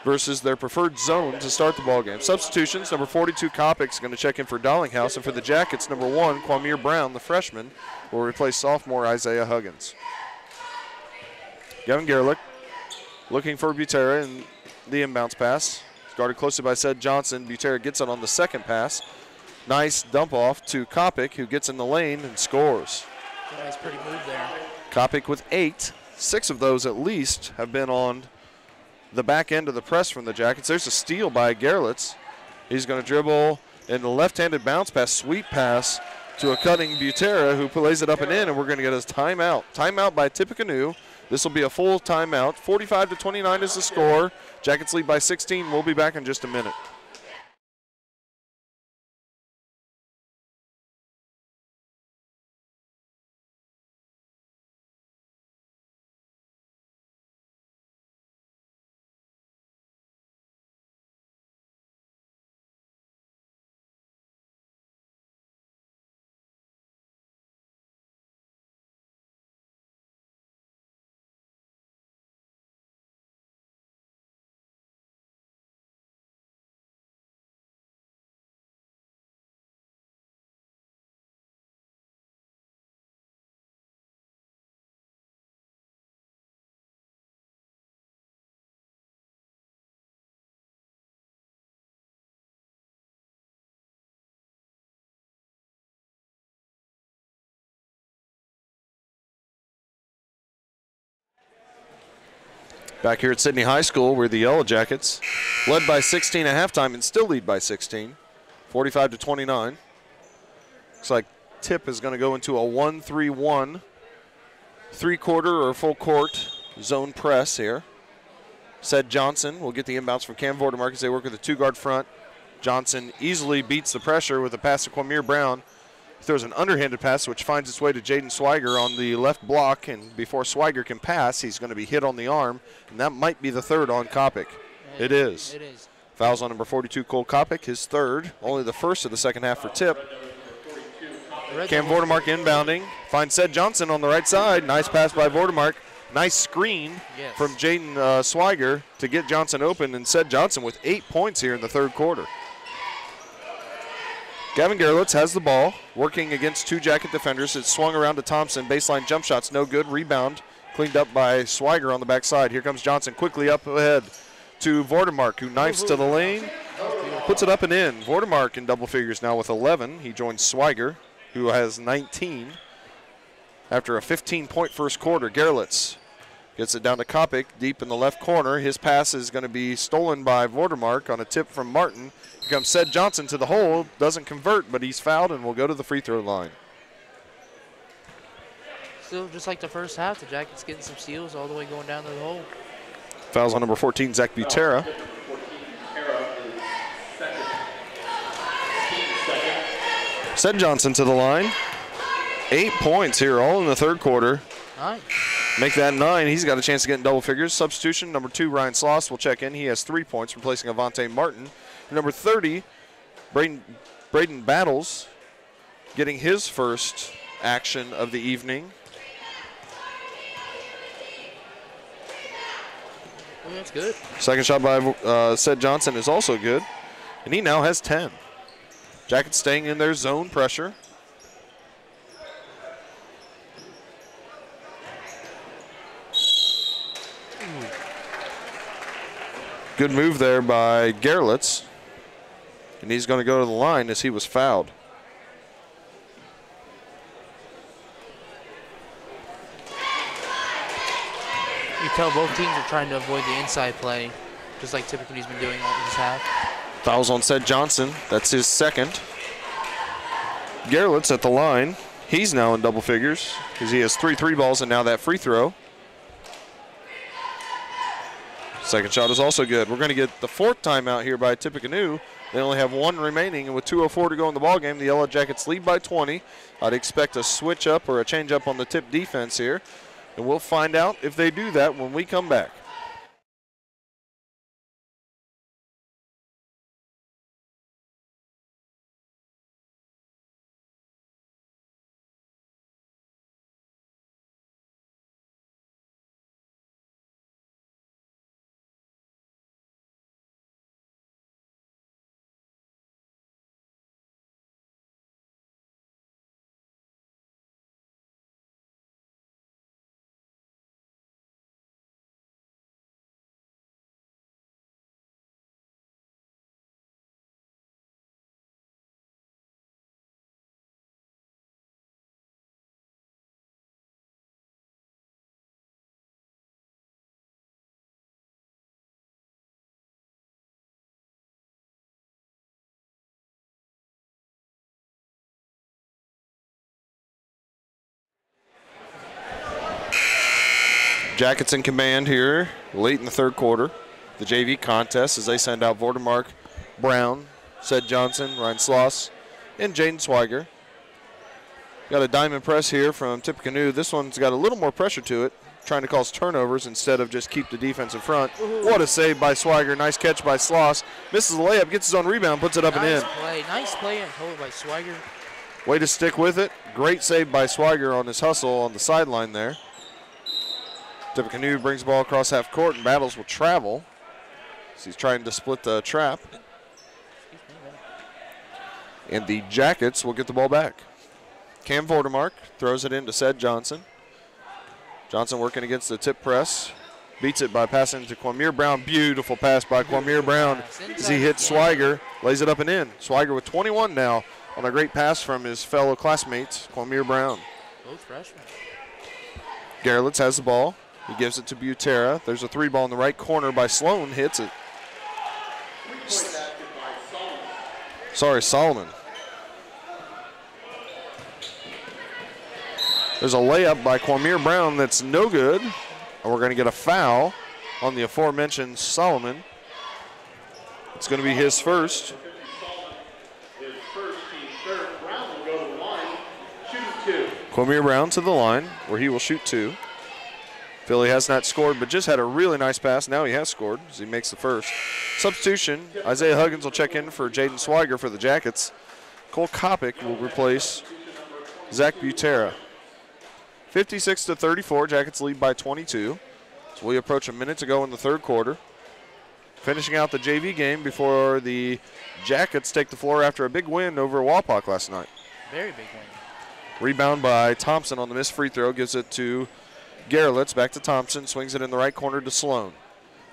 versus their preferred zone to start the ball game. Substitutions, number 42, Kopic, is going to check in for Dallinghouse, and for the Jackets, number 1, Kwamir Brown, the freshman, will replace sophomore Isaiah Huggins. Gavin Gerlich looking for Butera in the inbounds pass. It's guarded closely by Sed Johnson. Butera gets it on the second pass. Nice dump off to Kopic, who gets in the lane and scores. Nice pretty move there. Kopic with 8. 6 of those at least have been on the back end of the press from the Jackets. There's a steal by Gerlitz. He's going to dribble in the left-handed bounce pass, sweep pass to a cutting Butera, who plays it up and in, and we're going to get a timeout. Timeout by Tippecanoe. This will be a full timeout. 45-29 is the score. Jackets lead by 16. We'll be back in just a minute. Back here at Sidney High School, where the Yellow Jackets led by 16 at halftime and still lead by 16, 45-29. Looks like Tip is going to go into a 1-3-1, three-quarter or full court zone press here. Sed Johnson will get the inbounds from Cam Vordermark as they work with a two-guard front. Johnson easily beats the pressure with a pass to Kwamir Brown. He throws an underhanded pass, which finds its way to Jaden Swiger on the left block, and before Swiger can pass, he's going to be hit on the arm, and that might be the third on Kopic. It is. It is. Fouls on number 42, Cole Kopic, his third, only the first of the second half for Tip. Cam Vordermark inbounding, finds Sed Johnson on the right side. Nice pass by Vordermark. Nice screen from Jaden Swiger to get Johnson open, and Sed Johnson with 8 points here in the third quarter. Gavin Gerlitz has the ball, working against two Jacket defenders. It's swung around to Thompson. Baseline jump shot's no good. Rebound cleaned up by Swiger on the backside. Here comes Johnson quickly up ahead to Vordermark, who knifes to the lane, puts it up and in. Vordermark in double figures now with 11. He joins Swiger, who has 19. After a 15-point first quarter, Gerlitz gets it down to Kopic deep in the left corner. His pass is going to be stolen by Vordermark on a tip from Martin. Here comes Sed Johnson to the hole. Doesn't convert, but he's fouled and will go to the free throw line. Still just like the first half, the Jackets getting some steals all the way going down to the hole. Fouls on number 14, Zach Butera. Sed Johnson to the line. 8 points here, all in the third quarter. Nice. Make that 9. He's got a chance to get in double figures. Substitution, number 2, Ryan Sloss will check in. He has 3 points, replacing Avante Martin. Number 30, Braden Battles, getting his first action of the evening. Oh, that's good. Second shot by Sed Johnson is also good, and he now has 10. Jackets staying in their zone pressure. Good move there by Gerlitz. And he's going to go to the line as he was fouled. You tell both teams are trying to avoid the inside play, just like Tippecanoe's been doing all this half. Fouls on Sed Johnson. That's his second. Gerlitz at the line. He's now in double figures because he has 3 3-balls and now that free throw. Second shot is also good. We're going to get the 4th timeout here by Tippecanoe. They only have 1 remaining, and with 2:04 to go in the ballgame, the Yellow Jackets lead by 20. I'd expect a switch up or a change up on the Tip defense here, and we'll find out if they do that when we come back. Jackets in command here late in the 3rd quarter. The JV contest as they send out Vordermark, Brown, Sed Johnson, Ryan Sloss, and Jaden Swiger. Got a diamond press here from Tippecanoe. This one's got a little more pressure to it, trying to cause turnovers instead of just keep the defense in front. Ooh. What a save by Swiger. Nice catch by Sloss. Misses the layup, gets his own rebound, puts it up and in. Nice play and hold by Swiger. Way to stick with it. Great save by Swiger on his hustle on the sideline there. Tippecanoe brings the ball across half court and Battles will travel. So he's trying to split the trap. And the Jackets will get the ball back. Cam Vordermark throws it into Sed Johnson. Johnson working against the tip press. Beats it by passing to Kwamir Brown. Beautiful pass by Kwamir Brown as he hits Swiger. Lays it up and in. Swiger with 21 now on a great pass from his fellow classmates, Kwamir Brown. Both freshmen. Gerlitz has the ball. He gives it to Butera. There's a 3-ball in the right corner by Sloan. Hits it. Sorry, Solomon. There's a layup by Kwamir Brown that's no good. And we're going to get a foul on the aforementioned Solomon. It's going to be his first. Kwamir Brown to the line where he will shoot 2. Philly has not scored, but just had a really nice pass. Now he has scored as he makes the first. Substitution, Isaiah Huggins will check in for Jaden Swiger for the Jackets. Cole Kopic will replace Zach Butera. 56-34, Jackets lead by 22. So we approach a minute to go in the 3rd quarter. Finishing out the JV game before the Jackets take the floor after a big win over Wapak last night. Very big win. Rebound by Thompson on the missed free throw, gives it to Gerlitz, back to Thompson, swings it in the right corner to Sloan.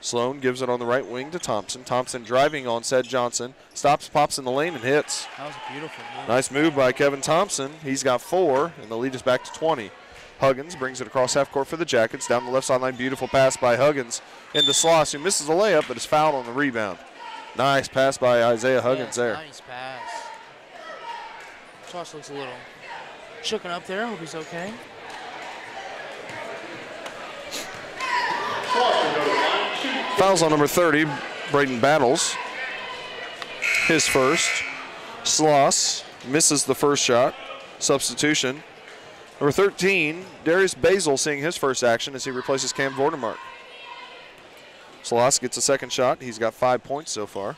Sloan gives it on the right wing to Thompson. Thompson driving on Sed Johnson. Stops, pops in the lane, and hits. That was a beautiful move. Nice move by Kevin Thompson. He's got 4, and the lead is back to 20. Huggins brings it across half court for the Jackets. Down the left sideline, beautiful pass by Huggins into Sloss, who misses the layup, but is fouled on the rebound. Nice pass by Isaiah Huggins there. Nice pass. Sloss looks a little shooken up there. Hope he's okay. Fouls on number 30, Braden Battles. His first. Sloss misses the first shot. Substitution. Number 13, Darius Basil seeing his first action as he replaces Cam Vordermark. Sloss gets a second shot. He's got 5 points so far.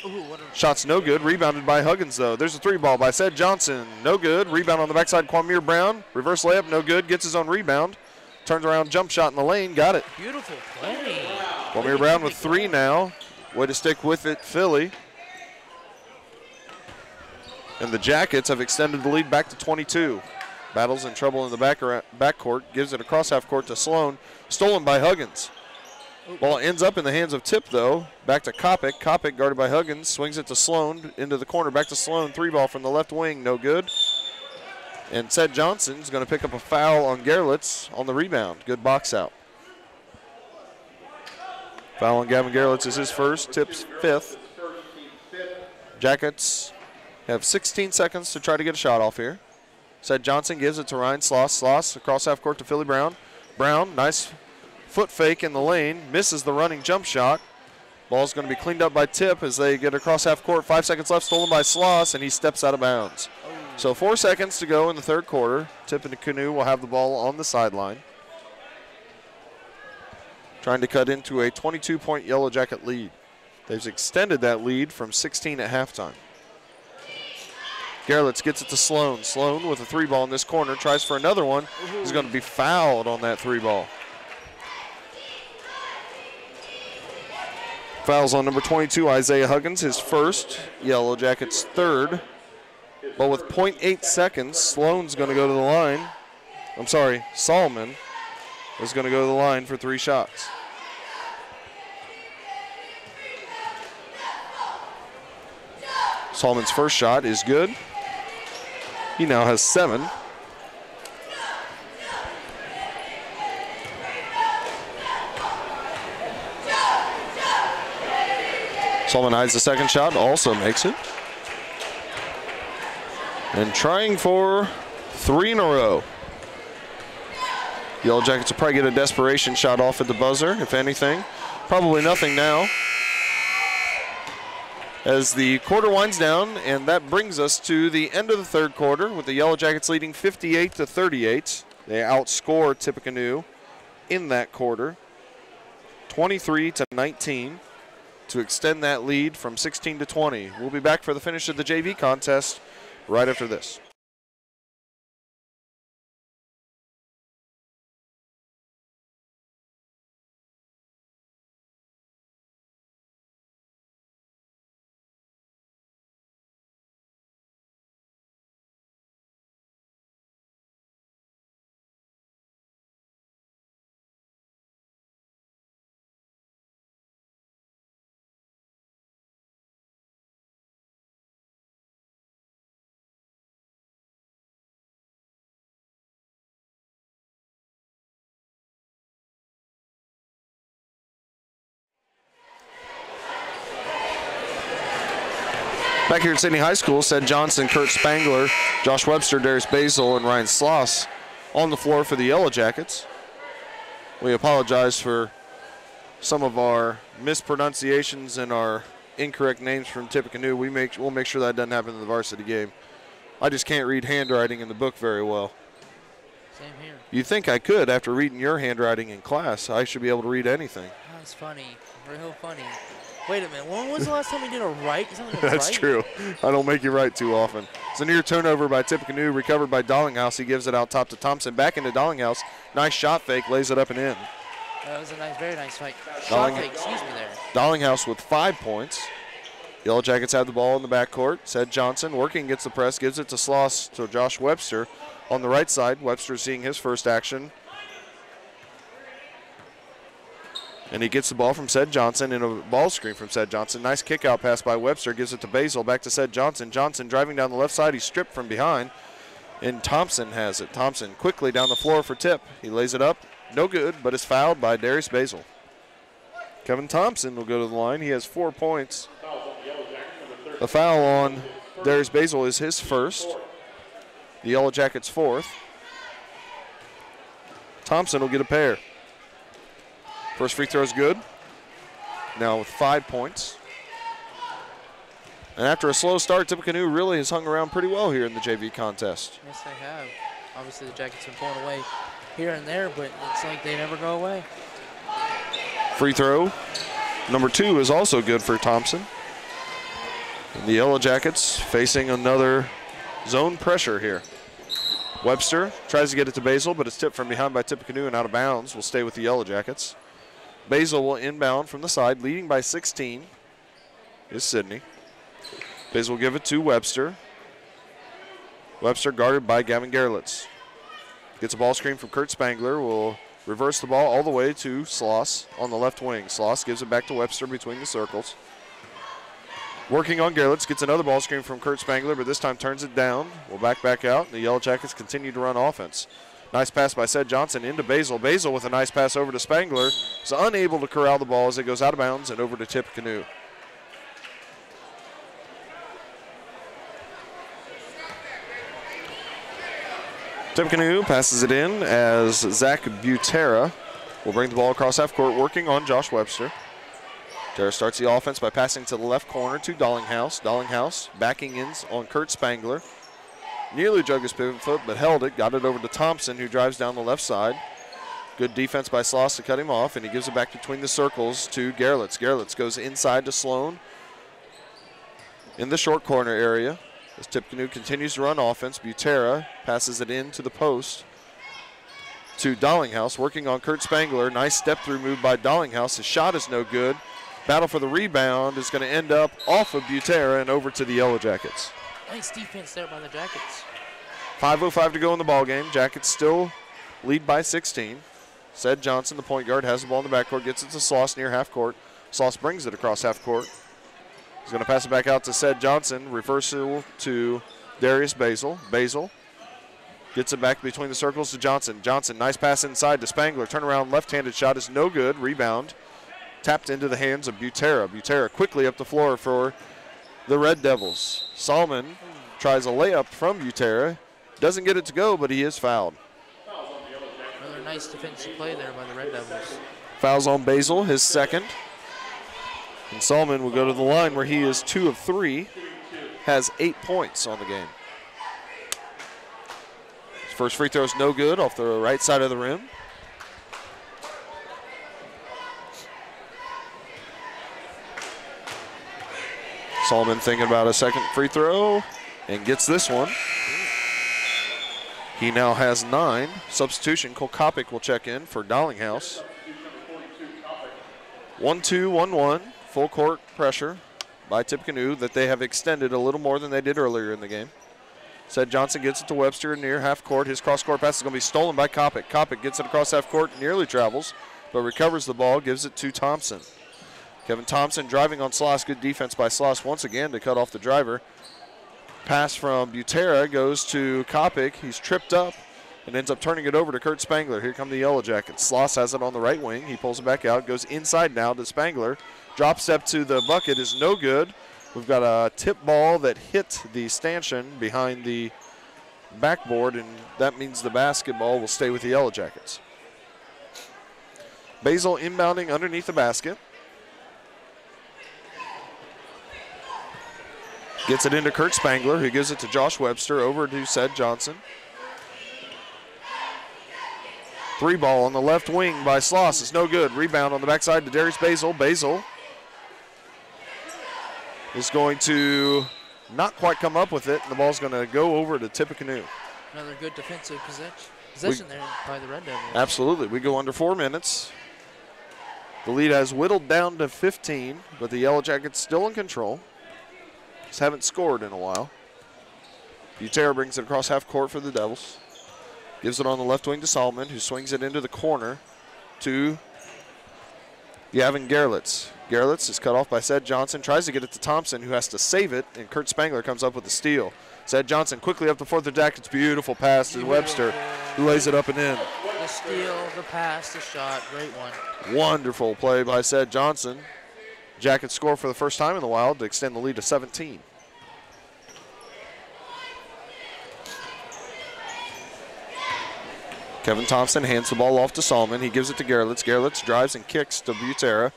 Ooh, Shot's no good. Rebounded by Huggins, though. There's a 3-ball by Sed Johnson. No good. Rebound on the backside, Kwamir Brown. Reverse layup, no good. Gets his own rebound. Turns around, jump shot in the lane. Got it. Beautiful play. Kwamir Brown with 3 now. Way to stick with it, Philly. And the Jackets have extended the lead back to 22. Battles in trouble in the backcourt. Gives it across half court to Sloan. Stolen by Huggins. Ball ends up in the hands of Tip, though. Back to Kopic. Kopic guarded by Huggins. Swings it to Sloan into the corner. Back to Sloan. 3-ball from the left wing. No good. And Sed Johnson's going to pick up a foul on Gerlitz on the rebound. Good box out. Foul on Gavin Gerlitz is his first. Tip's 5th. Jackets have 16 seconds to try to get a shot off here. Sed Johnson gives it to Ryan Sloss. Sloss across half court to Philly Brown. Brown, nice foot fake in the lane. Misses the running jump shot. Ball's going to be cleaned up by Tip as they get across half court. 5 seconds left, stolen by Sloss, and he steps out of bounds. So 4 seconds to go in the third quarter. Tippecanoe will have the ball on the sideline. Trying to cut into a 22-point Yellow Jacket lead. They've extended that lead from 16 at halftime. Gerlitz gets it to Sloan. Sloan with a 3-ball in this corner. Tries for another one. He's going to be fouled on that 3-ball. Fouls on number 22, Isaiah Huggins, his first. Yellow Jackets' third. But with 0.8 seconds, Sloan's going to go to the line. I'm sorry, Solomon is going to go to the line for 3 shots. Solomon's first shot is good. He now has 7. Solomon eyes the second shot, also makes it. And trying for 3 in a row. Yellow Jackets will probably get a desperation shot off at the buzzer, if anything. Probably nothing now. As the quarter winds down, and that brings us to the end of the third quarter with the Yellow Jackets leading 58-38. They outscore Tippecanoe in that quarter, 23-19, to extend that lead from 16 to 20. We'll be back for the finish of the JV contest right after this. Back here at Sidney High School, Sed Johnson, Kurt Spangler, Josh Webster, Darius Basil, and Ryan Sloss on the floor for the Yellow Jackets. We apologize for some of our mispronunciations and our incorrect names from Tippecanoe. We'll make sure that doesn't happen in the varsity game. I just can't read handwriting in the book very well. Same here. You think I could after reading your handwriting in class. I should be able to read anything. That's funny. Real funny. Wait a minute. When was the last time we did a right? That's true. I don't make you right too often. It's a near turnover by Tippecanoe, recovered by Dollinghouse. He gives it out top to Thompson. Back into Dollinghouse. Nice shot fake, lays it up and in. That was a nice, very nice fight. Shot fake, excuse me there. Dollinghouse with 5 points. Yellow Jackets have the ball in the backcourt. Sed Johnson working, gets the press, gives it to Sloss, to Josh Webster on the right side. Webster seeing his first action. And he gets the ball from Sed Johnson in a ball screen from Sed Johnson. Nice kick out pass by Webster. Gives it to Basil. Back to Sed Johnson. Johnson driving down the left side. He's stripped from behind. And Thompson has it. Thompson quickly down the floor for Tip. He lays it up. No good, but is fouled by Darius Basil. Kevin Thompson will go to the line. He has 4 points. The foul on Darius Basil is his first. The Yellow Jackets' 4th. Thompson will get a pair. First free throw is good. Now with 5 points. And after a slow start, Tippecanoe really has hung around pretty well here in the JV contest. Yes, they have. Obviously, the Jackets have been pulling away here and there, but it's like they never go away. Free throw number 2 is also good for Thompson. And the Yellow Jackets facing another zone pressure here. Webster tries to get it to Basil, but it's tipped from behind by Tippecanoe and out of bounds. Will stay with the Yellow Jackets. Basil will inbound from the side, leading by 16 is Sidney. Basil will give it to Webster. Webster guarded by Gavin Gerlitz. Gets a ball screen from Kurt Spangler. Will reverse the ball all the way to Sloss on the left wing. Sloss gives it back to Webster between the circles. Working on Gerlitz, gets another ball screen from Kurt Spangler, but this time turns it down. Will back out, and the Yellow Jackets continue to run offense. Nice pass by Sed Johnson into Basil. Basil with a nice pass over to Spangler. Is unable to corral the ball as it goes out of bounds and over to Tippecanoe. Tippecanoe passes it in as Zach Butera will bring the ball across half court, working on Josh Webster. Butera starts the offense by passing to the left corner to Dollinghouse. Dollinghouse backing in on Kurt Spangler. Nearly drug his pivot foot, but held it. Got it over to Thompson, who drives down the left side. Good defense by Sloss to cut him off, and he gives it back between the circles to Gerlitz. Gerlitz goes inside to Sloan in the short corner area. As Tippecanoe continues to run offense, Butera passes it into the post to Dollinghouse, working on Kurt Spangler. Nice step-through move by Dollinghouse. His shot is no good. Battle for the rebound is going to end up off of Butera and over to the Yellow Jackets. Nice defense there by the Jackets. 5:05 to go in the ball game. Jackets still lead by 16. Sed Johnson, the point guard, has the ball in the backcourt, gets it to Sloss near half court. Sloss brings it across half court. He's going to pass it back out to Sed Johnson. Reversal to Darius Basil. Basil gets it back between the circles to Johnson. Johnson, nice pass inside to Spangler. Turnaround left-handed shot is no good. Rebound tapped into the hands of Butera. Butera quickly up the floor for the Red Devils. Solomon tries a layup from Butera. Doesn't get it to go, but he is fouled. Another nice defensive play there by the Red Devils. Fouls on Basil, his second. And Solomon will go to the line where he is 2 of 3, has 8 points on the game. His first free throw is no good off the right side of the rim. Solomon thinking about a second free throw and gets this one. He now has 9. Substitution, Cole Kopic will check in for Dollinghouse. 1-2, 1-1. Full court pressure by Tippecanoe that they have extended a little more than they did earlier in the game. Sed Johnson gets it to Webster near half court. His cross-court pass is going to be stolen by Kopic. Kopic gets it across half court, nearly travels, but recovers the ball, gives it to Thompson. Kevin Thompson driving on Sloss. Good defense by Sloss once again to cut off the driver. Pass from Butera goes to Kopic. He's tripped up and ends up turning it over to Kurt Spangler. Here come the Yellow Jackets. Sloss has it on the right wing. He pulls it back out, goes inside now to Spangler. Drop step to the bucket is no good. We've got a tip ball that hit the stanchion behind the backboard, and that means the basketball will stay with the Yellow Jackets. Basil inbounding underneath the basket. Gets it into Kurt Spangler, who gives it to Josh Webster, over to Sed Johnson. 3 ball on the left wing by Sloss. It's no good. Rebound on the backside to Darius Basil. Basil is going to not quite come up with it, and the ball's going to go over to Tippecanoe. Another good defensive possession there by the Red Devils. Absolutely. We go under 4 minutes. The lead has whittled down to 15, but the Yellow Jackets still in control. Just haven't scored in a while. Butera brings it across half court for the Devils. Gives it on the left wing to Solomon, who swings it into the corner to Gavin Gerlitz. Gerlitz is cut off by Sed Johnson, tries to get it to Thompson, who has to save it, and Kurt Spangler comes up with the steal. Sed Johnson quickly up the fourth attack. It's beautiful pass to Webster, who lays it up and in. The steal, the pass, the shot, great one. Wonderful play by Sed Johnson. Jackets score for the first time in the Wild to extend the lead to 17. Kevin Thompson hands the ball off to Solomon. He gives it to Gerlitz. Gerlitz drives and kicks to Butera.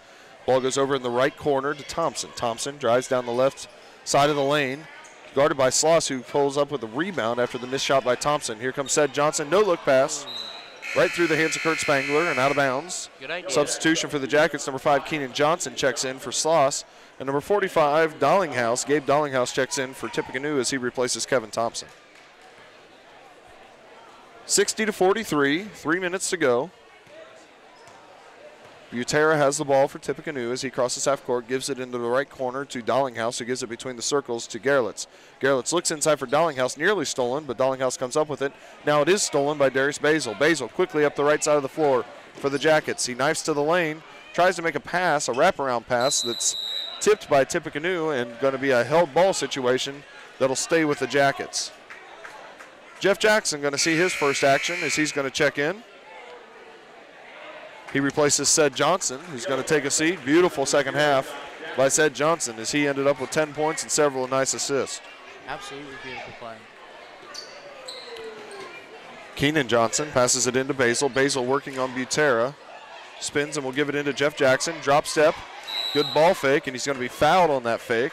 Ball goes over in the right corner to Thompson. Thompson drives down the left side of the lane, guarded by Sloss, who pulls up with a rebound after the missed shot by Thompson. Here comes Sed Johnson. No-look pass right through the hands of Kurt Spangler and out of bounds. Good idea. Substitution for the Jackets. Number 5, Keenan Johnson checks in for Sloss. And number 45, Dollinghouse, Gabe Dollinghouse checks in for Tippecanoe as he replaces Kevin Thompson. 60-43, 3 minutes to go. Butera has the ball for Tippecanoe as he crosses half court, gives it into the right corner to Dollinghouse, who gives it between the circles to Gerlitz. Gerlitz looks inside for Dollinghouse, nearly stolen, but Dollinghouse comes up with it. Now it is stolen by Darius Basil. Basil quickly up the right side of the floor, for the Jackets. He knifes to the lane, tries to make a pass, a wraparound pass that's tipped by Tippecanoe and going to be a held ball situation that'll stay with the Jackets. Jeff Jackson going to see his first action as he's going to check in. He replaces Ced Johnson, who's going to take a seat. Beautiful second half by Ced Johnson as he ended up with 10 points and several nice assists. Absolutely beautiful play. Keenan Johnson passes it into Basil. Basil working on Butera. Spins and will give it into Jeff Jackson. Drop step. Good ball fake, and he's going to be fouled on that fake.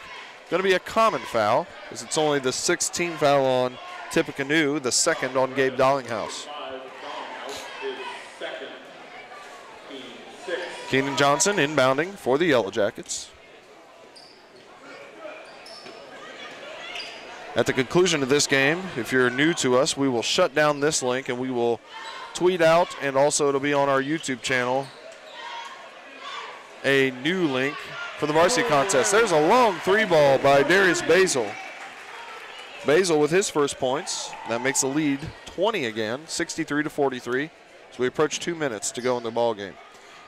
Going to be a common foul, as it's only the 16th foul on Tippecanoe, the second on Gabe Dollinghouse. Keenan Johnson inbounding for the Yellow Jackets. At the conclusion of this game, if you're new to us, we will shut down this link and we will tweet out, and also it'll be on our YouTube channel, a new link for the varsity contest. There's a long three ball by Darius Basil. Basil with his first points. That makes the lead 20 again, 63-43. So we approach 2 minutes to go in the ball game.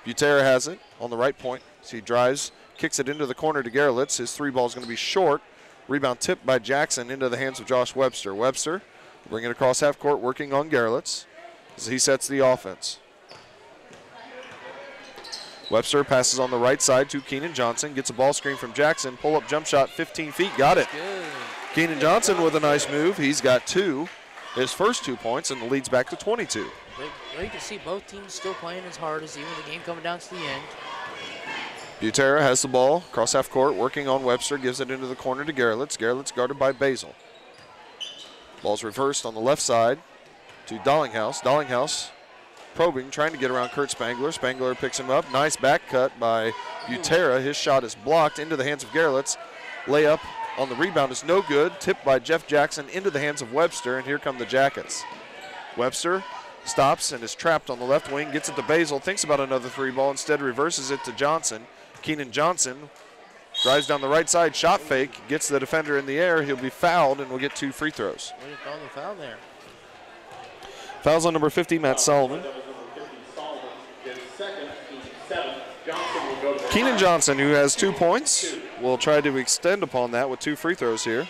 Butera has it on the right point. So he drives, kicks it into the corner to Gerlitz. His three ball is going to be short. Rebound tipped by Jackson into the hands of Josh Webster. Webster bringing it across half court, working on Gerlitz as he sets the offense. Webster passes on the right side to Keenan Johnson. Gets a ball screen from Jackson. Pull-up jump shot, 15 feet. Got it. Good. Keenan Johnson with a nice move. He's got two. His first 2 points, and the lead's back to 22. Well, you can see both teams still playing as hard as even the game coming down to the end. Butera has the ball, cross half court, working on Webster, gives it into the corner to Gerlitz. Gerlitz guarded by Basil. Ball's reversed on the left side to Dollinghouse. Dollinghouse probing, trying to get around Kurt Spangler. Spangler picks him up. Nice back cut by Butera. His shot is blocked into the hands of Gerlitz. Layup on the rebound is no good. Tipped by Jeff Jackson into the hands of Webster, and here come the Jackets. Webster stops and is trapped on the left wing, gets it to Basil, thinks about another three ball, instead reverses it to Johnson. Keenan Johnson drives down the right side, shot fake, gets the defender in the air. He'll be fouled and will get 2 free throws. Way to call the foul there. Fouls on number 50, Matt Solomon. Keenan Johnson, who has 2 points, will try to extend upon that with 2 free throws here.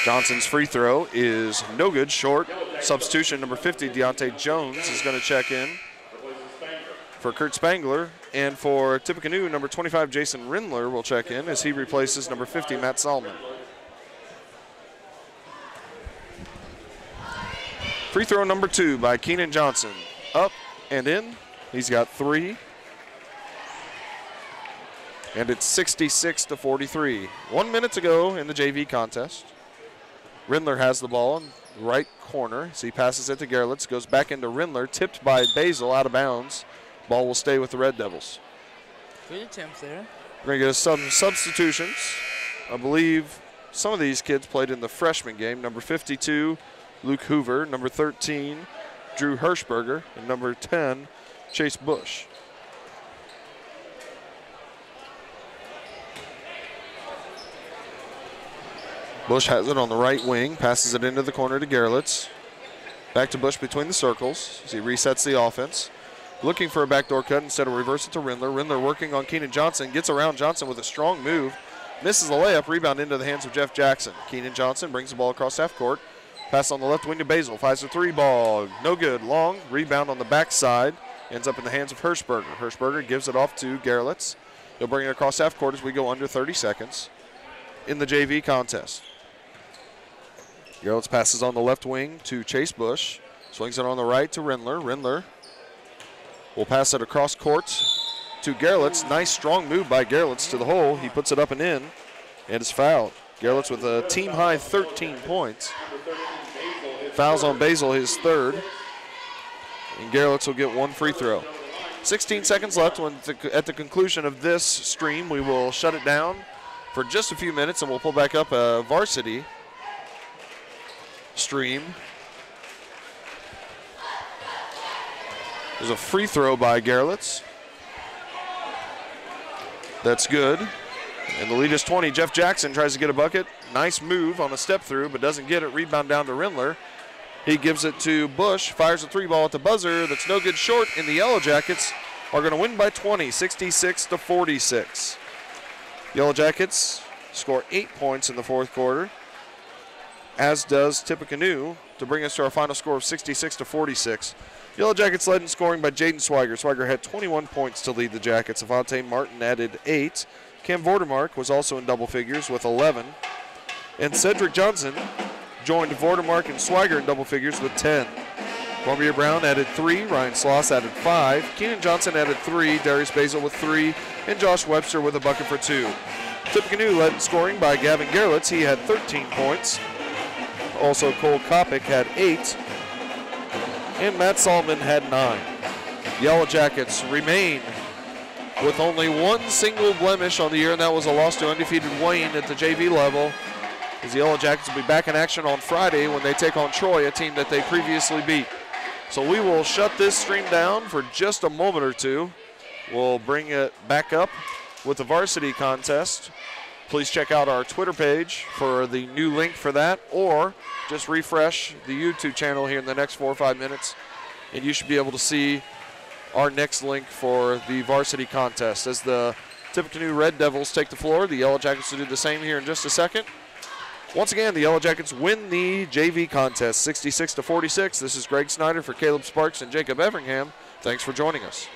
Johnson's free throw is no good, short. Substitution number 50, Deontay Jones, is going to check in for Kurt Spangler. And for Tippecanoe, number 25, Jason Rindler will check in as he replaces number 50, Matt Solomon. Free throw number 2 by Keenan Johnson. Up and in. He's got 3. And it's 66-43. 1 minute to go in the JV contest. Rindler has the ball in the right corner. So he passes it to Gerlitz. Goes back into Rindler. Tipped by Basil out of bounds. Ball will stay with the Red Devils. Good attempt there. We're going to get some substitutions. I believe some of these kids played in the freshman game. Number 52, Luke Hoover. Number 13, Drew Hirschberger. And number 10, Chase Bush. Bush has it on the right wing, passes it into the corner to Gerlitz. Back to Bush between the circles as he resets the offense. Looking for a backdoor cut instead of reverse it to Rindler. Rindler working on Keenan Johnson, gets around Johnson with a strong move. Misses the layup, rebound into the hands of Jeff Jackson. Keenan Johnson brings the ball across half court. Pass on the left wing to Basil, fires a 3 ball, no good. Long, rebound on the backside, ends up in the hands of Hirschberger. Hirschberger gives it off to Gerlitz. He'll bring it across half court as we go under 30 seconds in the JV contest. Gerlitz passes on the left wing to Chase Bush. Swings it on the right to Rindler. Rindler will pass it across court to Gerlitz. Nice strong move by Gerlitz to the hole. He puts it up and in and is fouled. Gerlitz with a team-high 13 points. Fouls on Basil, his third. And Gerlitz will get 1 free throw. 16 seconds left. At the conclusion of this stream, we will shut it down for just a few minutes and we'll pull back up a varsity stream. There's a free throw by Gerlitz. That's good. And the lead is 20. Jeff Jackson tries to get a bucket. Nice move on a step through, but doesn't get it. Rebound down to Rindler. He gives it to Bush, fires a 3-ball at the buzzer. That's no good short, and the Yellow Jackets are going to win by 20, 66-46. Yellow Jackets score 8 points in the fourth quarter, as does Tippecanoe, to bring us to our final score of 66-46. Yellow Jackets led in scoring by Jaden Swiger. Swiger had 21 points to lead the Jackets. Avante Martin added 8. Cam Vordermark was also in double figures with 11. And Cedric Johnson joined Vordermark and Swiger in double figures with 10. Columbia Brown added 3. Ryan Sloss added 5. Keenan Johnson added 3. Darius Basil with 3. And Josh Webster with a bucket for 2. Tippecanoe led in scoring by Gavin Gerlitz. He had 13 points. Also, Cole Kopic had 8. And Matt Solomon had 9. Yellow Jackets remain with only one single blemish on the year, and that was a loss to undefeated Wayne at the JV level. As the Yellow Jackets will be back in action on Friday when they take on Troy, a team that they previously beat. So we will shut this stream down for just a moment or two. We'll bring it back up with the varsity contest. Please check out our Twitter page for the new link for that, or just refresh the YouTube channel here in the next 4 or 5 minutes, and you should be able to see our next link for the varsity contest. As the Tippecanoe Red Devils take the floor, the Yellow Jackets will do the same here in just a second. Once again, the Yellow Jackets win the JV contest 66-46. This is Greg Snyder for Caleb Sparks and Jacob Everingham. Thanks for joining us.